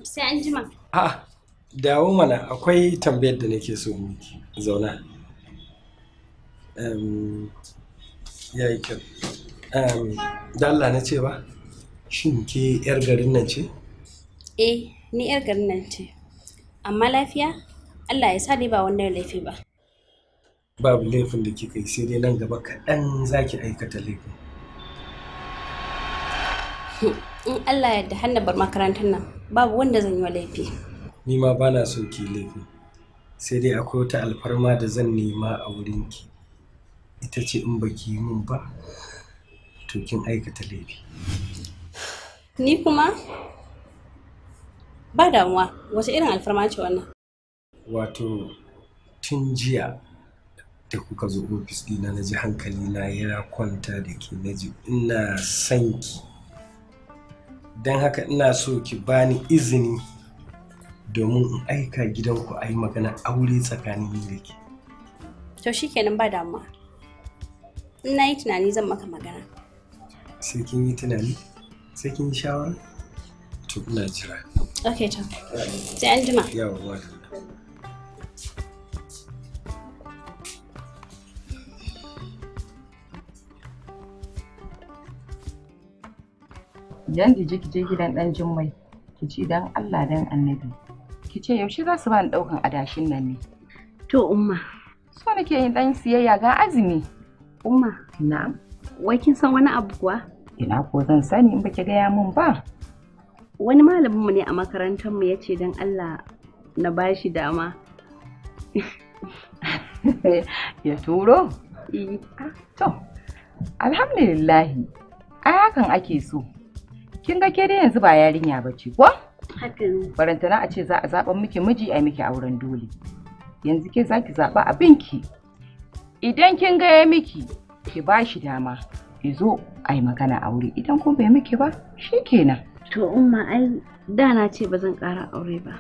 Sai an jima. A'a, dawo mana akwai tambayar da nake so miki. Zauna. Ya yi kyau. Da Allah na ce ba, shin ke 'yar garin nan ce? Eh, ni 'yar garin nan ce. Amma lafiya? Allah ya sa dai ba wannan laifi ba. Babu laifin da kika yi, sai dai nan gaba kaɗan za ki aikata laifin. In Allah ya yarda har na bar makarantar nan, babu wanda zan yi wa laifi. Ni ma ba na so ki laifi. Sai dai akwai wata alfarma da zan nema a wurinki. Ita ce in baki yi min ba, to kin aikata laifi. Ni kuma? Ba damuwa, wace irin alfarma ce wannan? Wato, tun jiya da kuka zo ofis dina na ji hankali na ya kwanta da ke na ji ina son ki. Don haka ina so ki bani izini domin in aika gidanku a yi magana aure tsakanin ni da ke. To shikenan ba damuwa. In na yi tunani zan maka magana. Sai kin yi tunani? Sai kin yi shawara? To ina jira. Okay, to. Sai an jima. Yawwa. Idan ki je gidan dan Jummai, ki ci dan Allah dan Annabi. Ki ce yaushe za su bani daukan adashin nan ne. To umma, so nake yin dan siyayya ga azumi. Umma, na'am. Wai kin san wani abu kuwa? Ina ko zan sani in baki gaya min ba. Wani malamin mu ne a makarantar mu yace dan Allah na bashi dama. Ya turo? To, alhamdulillah. Ai hakan ake so. Kin ga ke dai yanzu ba yarinya bace ko? Hakan. Barantana a ce za a zaɓa miki miji a miki auren dole. Yanzu ke zaki zaɓa abinki. Idan kin ga ya miki, ki bashi dama. Ki zo a yi magana aure. Idan ko bai miki ba, shikenan. To umma ai da na ce ba zan ƙara aure ba.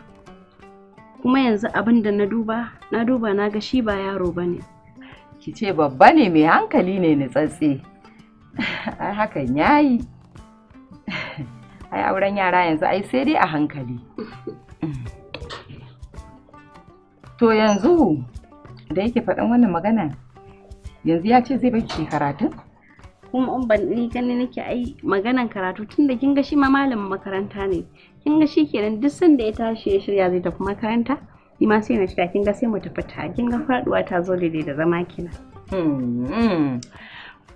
Kuma yanzu abin da na duba na ga shi ba yaro bane. Ki ce babba ne mai hankali ne nutsatse. Ai hakan yayi. Ai auren yara yanzu ai sai dai a hankali. To yanzu da yake faɗin wannan magana, yanzu ya ce zai baki karatu? Kuma in ban ni gani nake ai maganan karatu tunda kin ga shi ma malamin makaranta ne. Kin ga shi kenan duk sanda ya tashi ya shirya zai tafi makaranta, ni ma sai na shirya kin ga sai mu tafi ta. Kin ga faduwa ta zo daidai da zama kina.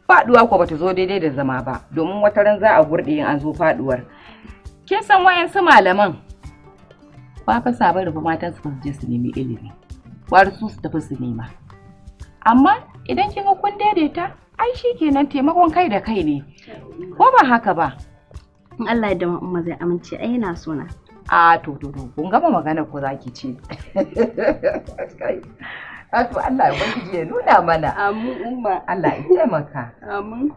Faduwa ko bata zo daidai da zama ba, domin wata ran za a gurde in an zo faduwar. Kin san wayansu malaman ba fa saba rufe matan su je su nemi ilimi. War su tafi su nema. Amma idan kin ga kun daidaita, ai shikenan taimakon kai da kai ne. Ko ba haka ba? In Allah ya dama umma zai amince ai yana so na. To kun gama magana ko zaki ce. Wato Allah ya ubangiji ya nuna mana. Amin umma. Allah ya taimaka. Amin.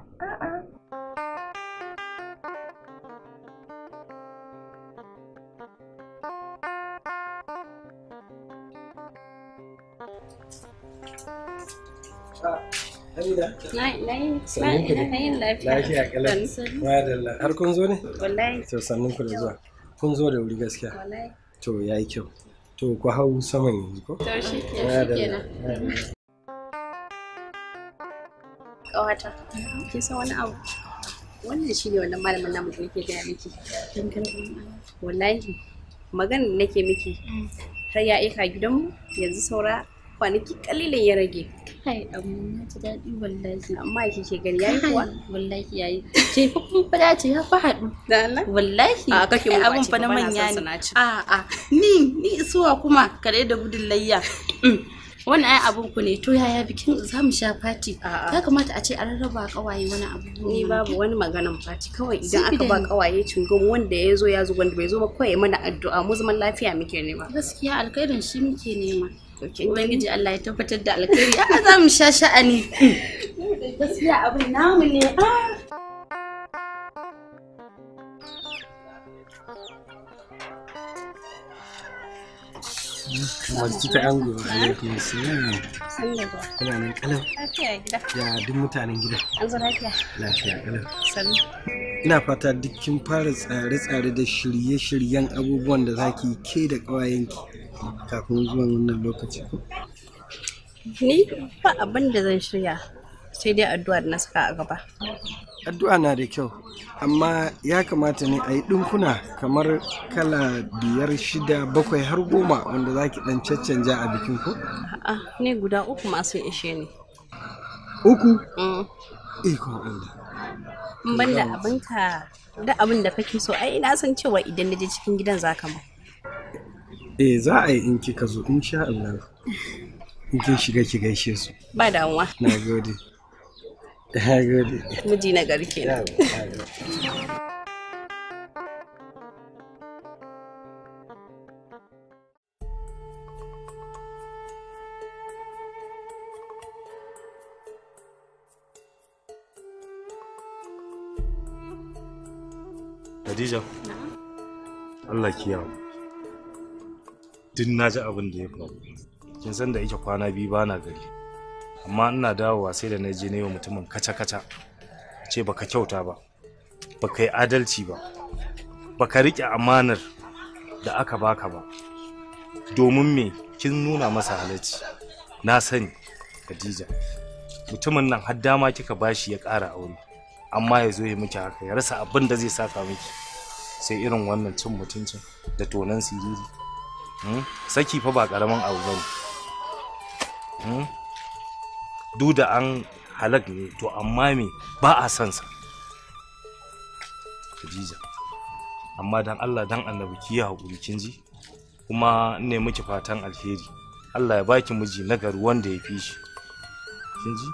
Lafiya kalan. Madalla. Har kun zo ne? Wallahi. To sannun ku da zuwa. Kun zo da wuri gaskiya. Wallahi. To yayi kyau. To ku hau saman yanzu ko? To shikenan. Kawata. Kin san wani abu? Wannan shine wannan malamin namu da yake gaya miki. Wallahi. Maganar da nake miki har ya aika gidanmu yanzu saura kwanaki kalilan ya rage. Kai amma na ji daɗi wallahi. Amma kike gani yayi kuwa? Wallahi yayi. Ce fa kun fada ce ya fa haɗu. Da Allah? Wallahi. A kake mu abun fa na manya ne. Ni isuwa kuma kare da gudun layya. Wannan ai abun ku ne to yaya bikin za mu sha fati. Ya kamata a ce a rarraba kawaye wani abu. Ni babu wani maganan fati kawai idan aka ba kawaye cingom wanda ya zo wanda bai zo ba kawai mana addu'a mu zaman lafiya muke nema. Gaskiya alkhairin shi muke nema. Ubangiji Allah ya tabbatar da alkhairi. Za mu sha sha'ani. Gaskiya abin namu ne. Wasu ta ango alaikum salam. Kuna nan kalau? Lafiya gida. Ya duk mutanen gida. An zo lafiya. Lafiya kalau. Sannu. ina fata duk kin fara tsare-tsare da shirye-shiryen abubuwan da zaki ke da ƙawayenki kafin zuwan wannan lokaci ko? Ni ba abin da zan shirya sai dai addu'a da na saka a gaba. Addu'a na da kyau, amma ya kamata ne a yi ɗinkuna kamar kala 5, 6, 7 har 10 wanda za ki ɗan caccanja a bikin ko? A'a, ni guda 3 masu ishe ni. 3? Ikon Allah. In ban da abinka da abin da kake so, ai ina san cewa idan na je cikin gidan za ka mu. Za a yi in kika zo insha Allah. In kin shiga ki gaishe su. Ba damuwa. Na gode. Na gode. Miji na gari kenan. Khadija, Allah kiyaye. Duk na ji abin da ya faru. Kin san da yake kwana biyu bana gari. Amma ina dawowa sai da na je na yi wa mutumin kaca-kaca. Ce baka kyauta ba, baka yi adalci ba, baka riƙe amanar da aka baka ba. Domin me kin nuna masa halacci. Na sani, Khadija. Mutumin nan har dama kika bashi ya ƙara aure. Amma ya zo ya miki haka, ya rasa abin da zai saka miki. Sai irin wannan cin mutuncin da tonan siriri. Saki fa ba karamin abu bane. Duk da an halak ne to amma me ba a son sa. Khadija, amma dan Allah dan Annabi ki hakuri kin ji, kuma ne miki fatan alheri. Allah ya baki miji nagari wanda ya fi shi. Kin ji?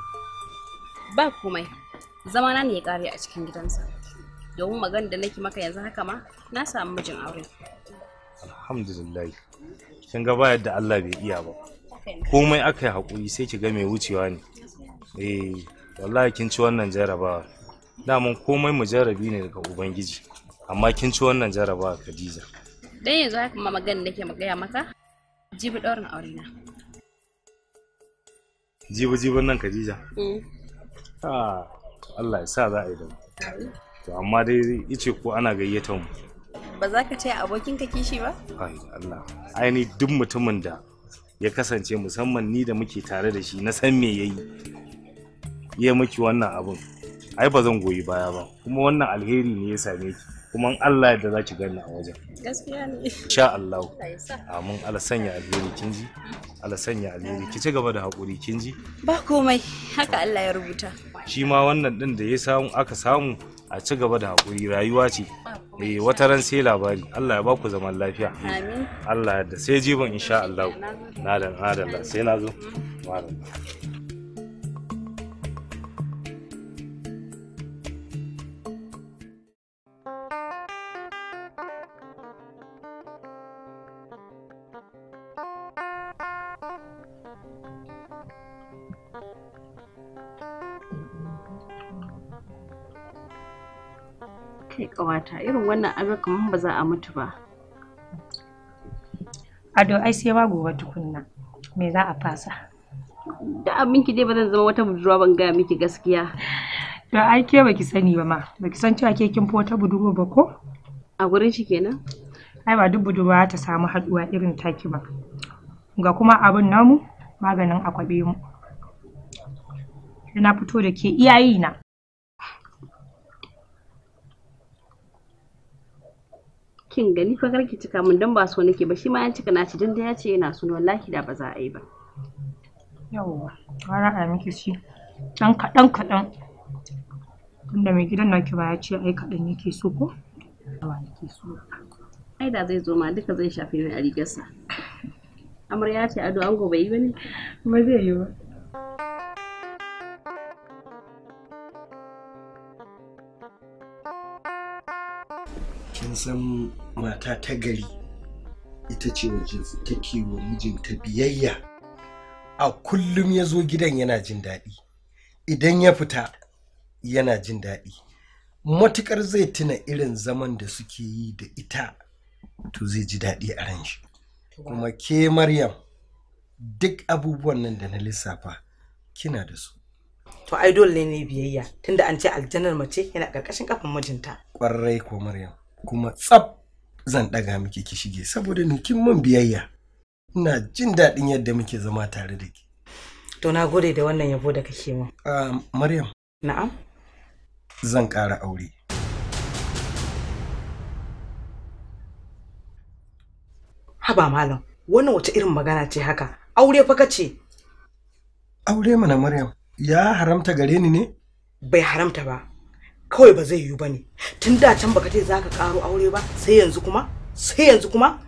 Ba komai. Zamana ne ya kare a cikin gidansa. Domin magana da nake maka yanzu haka ma na samu mijin aure. Alhamdulillah. Kin ga ba yadda Allah bai iya ba. Komai aka yi hakuri sai ki ga mai wucewa ne. Wallahi kin ci wannan jarabawa. Daman komai mujarabi ne daga Ubangiji. Amma kin ci wannan jarabawa Khadija. Dan yanzu haka ma magana nake magaya maka. Jibi daurin aure na. Jibi nan Khadija. Allah ya sa za a yi da mu. To amma dai ice ko ana gayyata mu. Ba za ka taya abokinka kishi ba? Ai Allah. Ai ni duk mutumin da ya kasance musamman ni da muke tare da shi na san me yayi. Ya miki wannan abun. Ai ba zan goyi baya ba. Kuma wannan alheri ne ya same ki. Kuma Allah yadda za ki gani a wajen. Gaskiya ne. Insha Allah. Amin. Allah sanya alheri kin ji. Allah sanya alheri. Ki ci gaba da hakuri kin ji. Ba komai. Haka Allah ya rubuta. Shi ma wannan din da ya samu aka samu a ci gaba da hakuri rayuwa ce. Wata ran sai labari. Allah ya ba ku zaman lafiya. Amin. Allah yadda sai jibin insha Allah. Na da Allah sai na zo. Kai kawata irin wannan ado kaman ba za a mutu ba. Ado ai sai ma gobe tukunna. Me za a fasa? Da abinki dai ba zan zama wata budurwa ban gaya miki gaskiya. To ai ke baki sani ba ma. Baki san cewa ke kin fi wata budurwa ba ko? A gurin shi kenan? Ai ba duk budurwa ta samu haduwa irin taki ba. Ga kuma abin namu maganin akwabe mu. Ina fito da ke iyayena. Kin gani fa karki cika mun dan ba so nake ba shi ma ya cika naci dan da ya ce yana so wallahi da ba za a yi ba. Yawwa, fara a miki shi dan kadan. Tunda mai gidan naki ba ya ce ai kadan yake so ko? Ba yake so. Ai da zai zo ma duka zai shafe ni a rigarsa. Amarya ce ado an gobe yi bane? Ba zai yi ba. Kin san mata ta gari ita ce waje take wa mijinta biyayya. A kullum ya zo gidan yana jin daɗi. Idan ya fita yana jin daɗi. Matukar zai tuna irin zaman da suke yi da ita to zai ji daɗi a ran shi. Kuma ke Maryam duk abubuwan nan da na lissafa kina da su. to ai dole ne biyayya tunda an ce aljannar mace yana karkashin kafan mijinta. Kwarai ko Maryam, kuma tsaf zan daga miki ki shige saboda ni kin mun biyayya. Ina jin daɗin yadda muke zama tare da ki. To na gode da wannan yabo da kake min. Maryam. Na'am. Zan ƙara aure. Haba malam, wannan wace irin magana ce haka? Aure fa kace. Aure mana Maryam, ya haramta gare ni ne? Bai haramta ba. Kawai ba zai yiwu bane. Tun da can baka ce zaka karo aure ba, sai yanzu kuma? Sai yanzu kuma?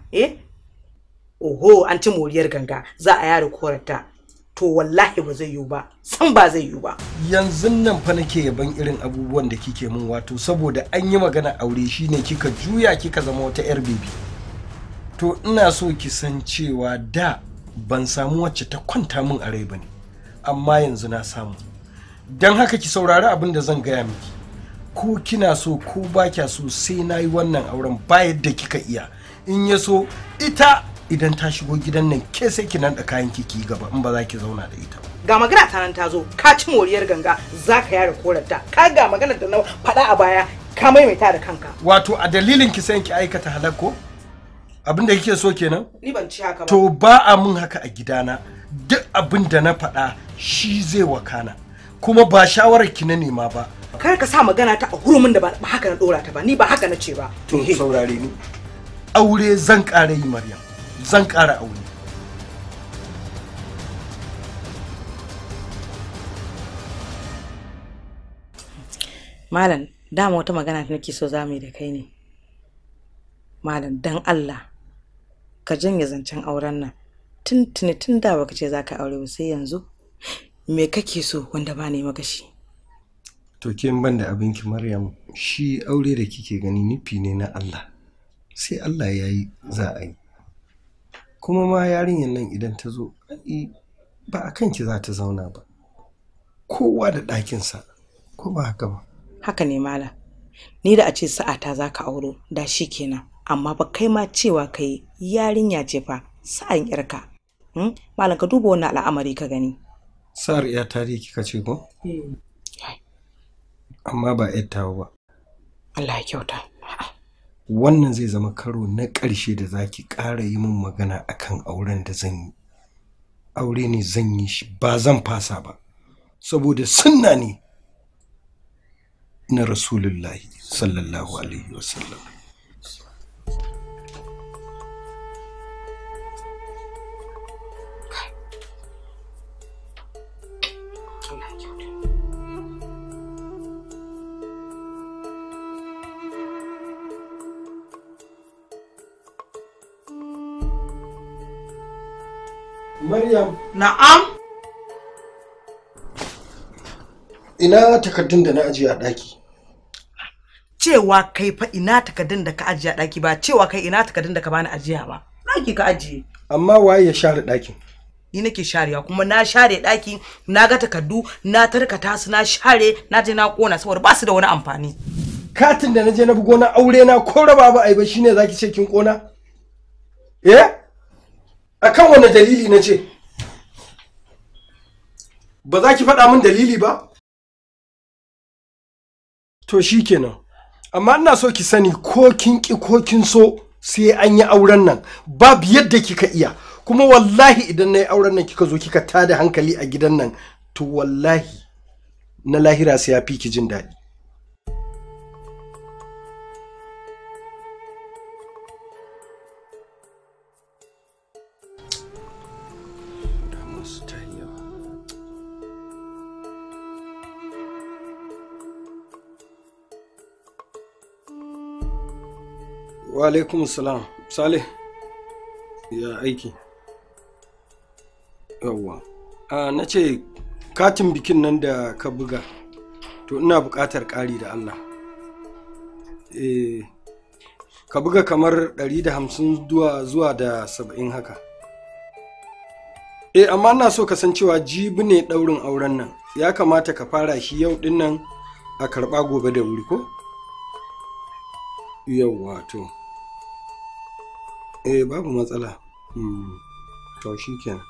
Oho, an ci moriyar ganga, za a yare korarta. To wallahi ba zai yiwu ba, san ba zai yiwu ba. Yanzu nan fa nake yaban irin abubuwan da kike min, wato saboda an yi magana aure shine kika juya kika zama wata yar bebi. To ina so ki san cewa da ban samu wacce ta kwanta min a rai bane, amma yanzu na samu. Dan haka ki saurari abin da zan gaya miki. Ko kina so ko ba kya so sai nayi wannan auren ba yadda kika iya. In ya so ita idan ta shigo gidan nan ke sai ki nan da kayan ki gaba in ba za ki zauna da ita ba. Ga magana ta nan ta zo, ka ci moriyar ganga, za ka yare korarta. Ka ga magana da na faɗa a baya, ka maimaita da kanka. Wato a dalilin ki sai ki aikata halak ko? Abin da kike so kenan? Ni ban ci haka ba. To ba a mun haka a gidana. Duk abin da na faɗa shi zai wakana. Kuma ba shawarar ki na nema ba. Kar ka sa magana ta a hurumin da ba haka na dora ta ba. Ni ba haka na ce ba. To saurare ni. Aure zan ƙara yi Maryam. Zan ƙara aure. Malam, dama wata magana da nake so za mu yi da kai ne. Malam, dan Allah, ka janye zancen auren nan. Tun da baka ce za ka aure ba sai yanzu. Me kake so wanda ba ne maka shi? To kin ban da abinki Maryam, shi aure da kike gani nufi ne na Allah. Sai Allah ya yi za a yi. Kuma ma yarinyar nan idan ta zo ba a kanki za ta zauna ba, kowa da ɗakinsa, ko ba haka ba? Haka ne Malam, ni da a ce sa'ata za ka auro da shi kenan, amma ba kai ma cewa kai yarinya ce fa sa'an yarka. Malam ka duba wannan al'amari ka gani. Sa'ar ya tare kika ce ko? Amma ba yar tawo ba. Allah ya kyauta. Wannan zai zama karo na ƙarshe da zaki ƙara yi min magana akan auren da zan yi. Aure ne zan yi shi, ba zan fasa ba, saboda sunna ne na Rasulullahi sallallahu alaihi wasallam. Maryam. Na'am. Ina takardun da na ajiye a ɗaki? Cewa kai fa ina takardun da ka ajiye a ɗaki ba cewa kai ina takardun da ka bani ajiya ba. Ɗaki ka ajiye. Amma waye ya share ɗakin? Ni nake sharewa kuma na share ɗaki, na ga takardu, na tarkata su, na share, na je na kona saboda ba su da wani amfani. Katin da na je na bugo na aure na ko raba ba ai ba shine zaki ce kin kona? Akan wani dalili na ce? Ba za ki faɗa min dalili ba? To shikenan. Amma ina so ki sani ko kin ki ko kin so sai an yi auren nan. Babu yadda kika iya. Kuma wallahi idan na yi auren nan kika zo kika tada hankali a gidan nan, to wallahi na lahira sai ya fi ki jin daɗi. Wa alaikum salam. Saleh, ya aiki? Yawwa. Na ce katin bikin nan da ka buga, to ina buƙatar ƙari da Allah. Ka buga kamar 150 zuwa da 70 haka. Amma ina so ka san cewa jibi ne ɗaurin auren nan. Ya kamata ka fara shi yau ɗin nan a karɓa gobe da wuri ko? Yawwa to. Babu matsala. To shi kenan.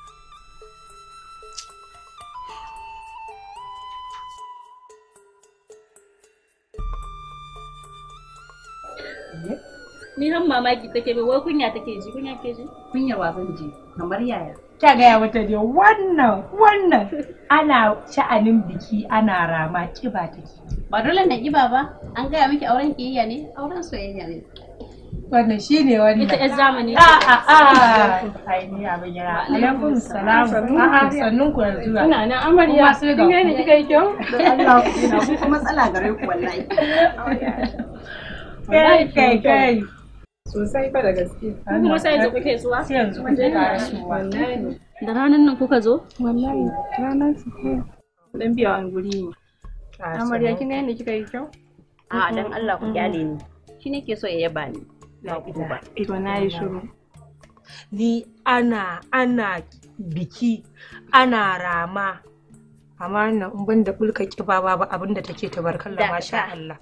Ni han mamaki take mai wai kunya take ji, kunya ke ji? Kunyar wa zan ji, kamar yaya. Ta gaya mata ne wannan ana sha'anin biki ana rama kiba take. Ba dole na kiba ba, an gaya miki auren kiyayya ne, auren soyayya ne. Wannan shine wannan. Ita ƴar zamani. Ai ni abin yana. Alaikum salam. Sannun ku da zuwa. Ina nan amarya. Kin ga ni kika yi kyau? Allah ina ku matsala gare ku wallahi. Kai. Sosai fa da gaske. Kuma sai yanzu kuke zuwa? Sai yanzu kuke tare suwa. Da ranar nan kuka zo? Wallahi ranar su ko. Dan biya wani guri ne. Amarya kin ga yadda kika yi kyau? A dan Allah ku kyale ni. Shi nake so ya yaba ni. Ito na yi shiru. Ni ana biki ana rama amma nan in ban da bulka kiba babu abinda take tabarkalla masha Allah.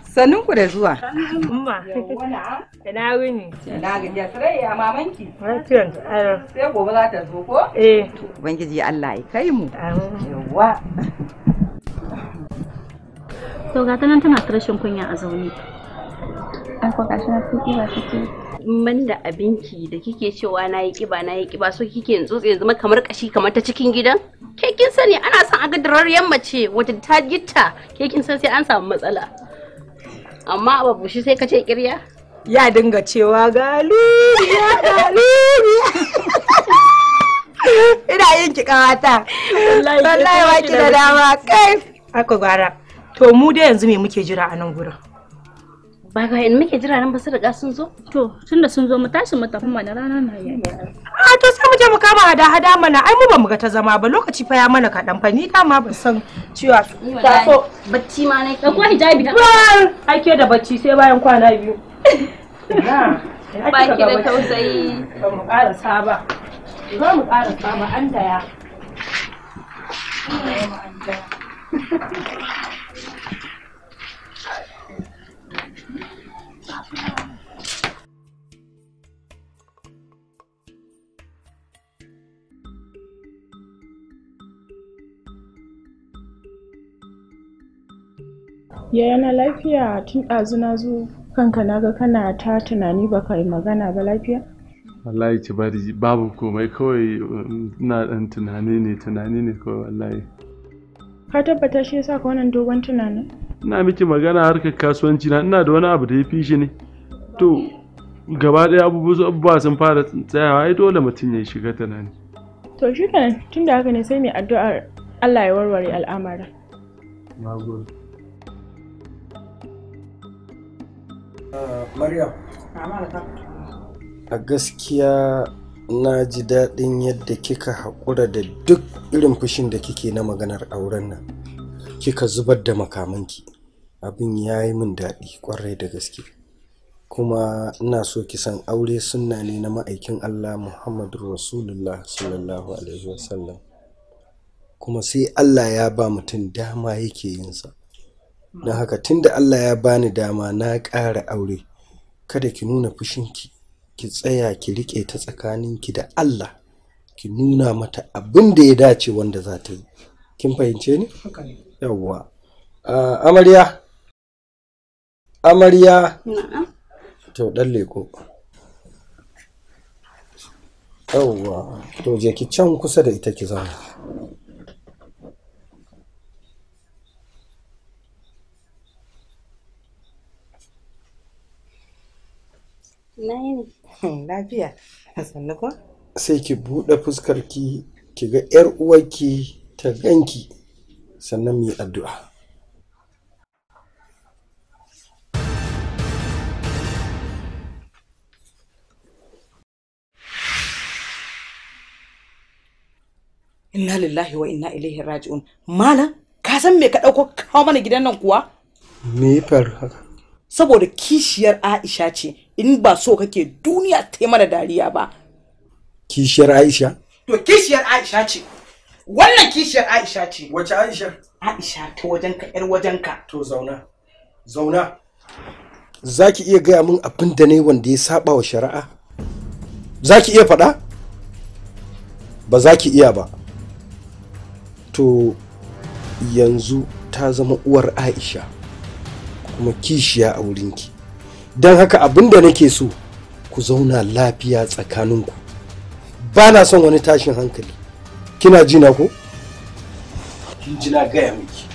Sannun ku da zuwa. Umma. Ina wuni. Ina gajiya sarai a mamanki. Lafiyar ta. Sai gobe za ta zo ko? Ubangiji Allah ya kai mu. Yawwa. To ga nan tana ta rashin kunya a zaune. Ai ko gashi na kiba take. Man da abinki da kike cewa nayi kiba so kike in tsotse zama kamar kashi kamar ta cikin gidan? Ke kin sani ana son a ga dararriyar mace wata ta gitta, ke kin san sai an samu matsala. Amma a babushi sai ka ce kirya? Ya dinga cewa galuriya. Ina yin ki kawata. Wallahi ba ki da dama kai. Aka gwara. To mu dai yanzu me muke jira a nan gurin? Ba ga in muke jira nan ba su riga sun zo? To tunda sun zo mu tashi mu tafi mana rana na yi. To sai mu je mu kama hada mana ai mu ba mu ga ta zama ba lokaci fa ya mana kaɗan fa ni dama ban san cewa ta so bacci ma nake. Da ko hijabi ka. Ake da bacci sai bayan kwana biyu. Ba ki da tausayi. Ba mu ƙara saba. Za mu ƙara saba an daya. Yaya na lafiya tun ɗazu na zo kanka naga kana ta tunani baka yi magana ba lafiya? Wallahi ki bari babu komai kawai ina dan tunani ne kawai wallahi. Ka tabbata shi yasa ka wannan dogon tunanin? Ina miki magana harkar kasuwanci na ina da wani abu da ya fi shi ne. To gaba ɗaya abubuwa sun fara tsayawa ai dole mutum ya shiga tunani. To shi kenan tunda haka ne sai mai addu'ar Allah ya warware al'amarin. Nagode. Maryam, a gaskiya na ji daɗin yadda kika haƙura da duk irin fushin da kike na maganar auren nan. Kika zubar da makamanki. Abin ya yi min daɗi ƙwarai da gaske. Kuma ina so ki san aure sunna ne na ma'aikin Allah Muhammadu Rasulullah sallallahu alaihi wasallam. Kuma sai Allah ya ba mutum dama yake yinsa. Don haka tunda Allah ya bani dama na ƙara aure, kada ki nuna fushinki, ki tsaya ki riƙe ta tsakaninki da Allah, ki nuna mata abin da ya dace wanda za ta yi. Kin fahimce ni? Yawwa. Amarya. To ɗan leko. Yawwa. To je ki can kusa da ita ki zauna. Lafiya. Sannu ko? Sai ki buɗe fuskarki ki ga 'yar uwarki ta ganki sannan mu yi addu'a. Inna lillahi wa inna ilaihi raji'un. Malam, ka san me ka dauko kawo mana gidan nan kuwa? Me ya faru haka? Saboda kishiyar Aisha ce, in ba so kake duniya ta yi mana dariya ba. Kishiyar Aisha? To kishiyar Aisha ce. Wannan kishiyar Aisha ce. Wace Aisha? Aisha ta wajenka, yar wajenka. To zauna. Zauna. Zaki iya gaya min abin da ne wanda ya saba wa shari'a? Zaki iya faɗa? Ba za ki iya ba. To yanzu ta zama uwar Aisha kuma kishiya a wurinki. Don haka abin da nake so ku zauna lafiya tsakaninku. Ba na son wani tashin hankali. Kina ji na ko? Kin ji na gaya miki.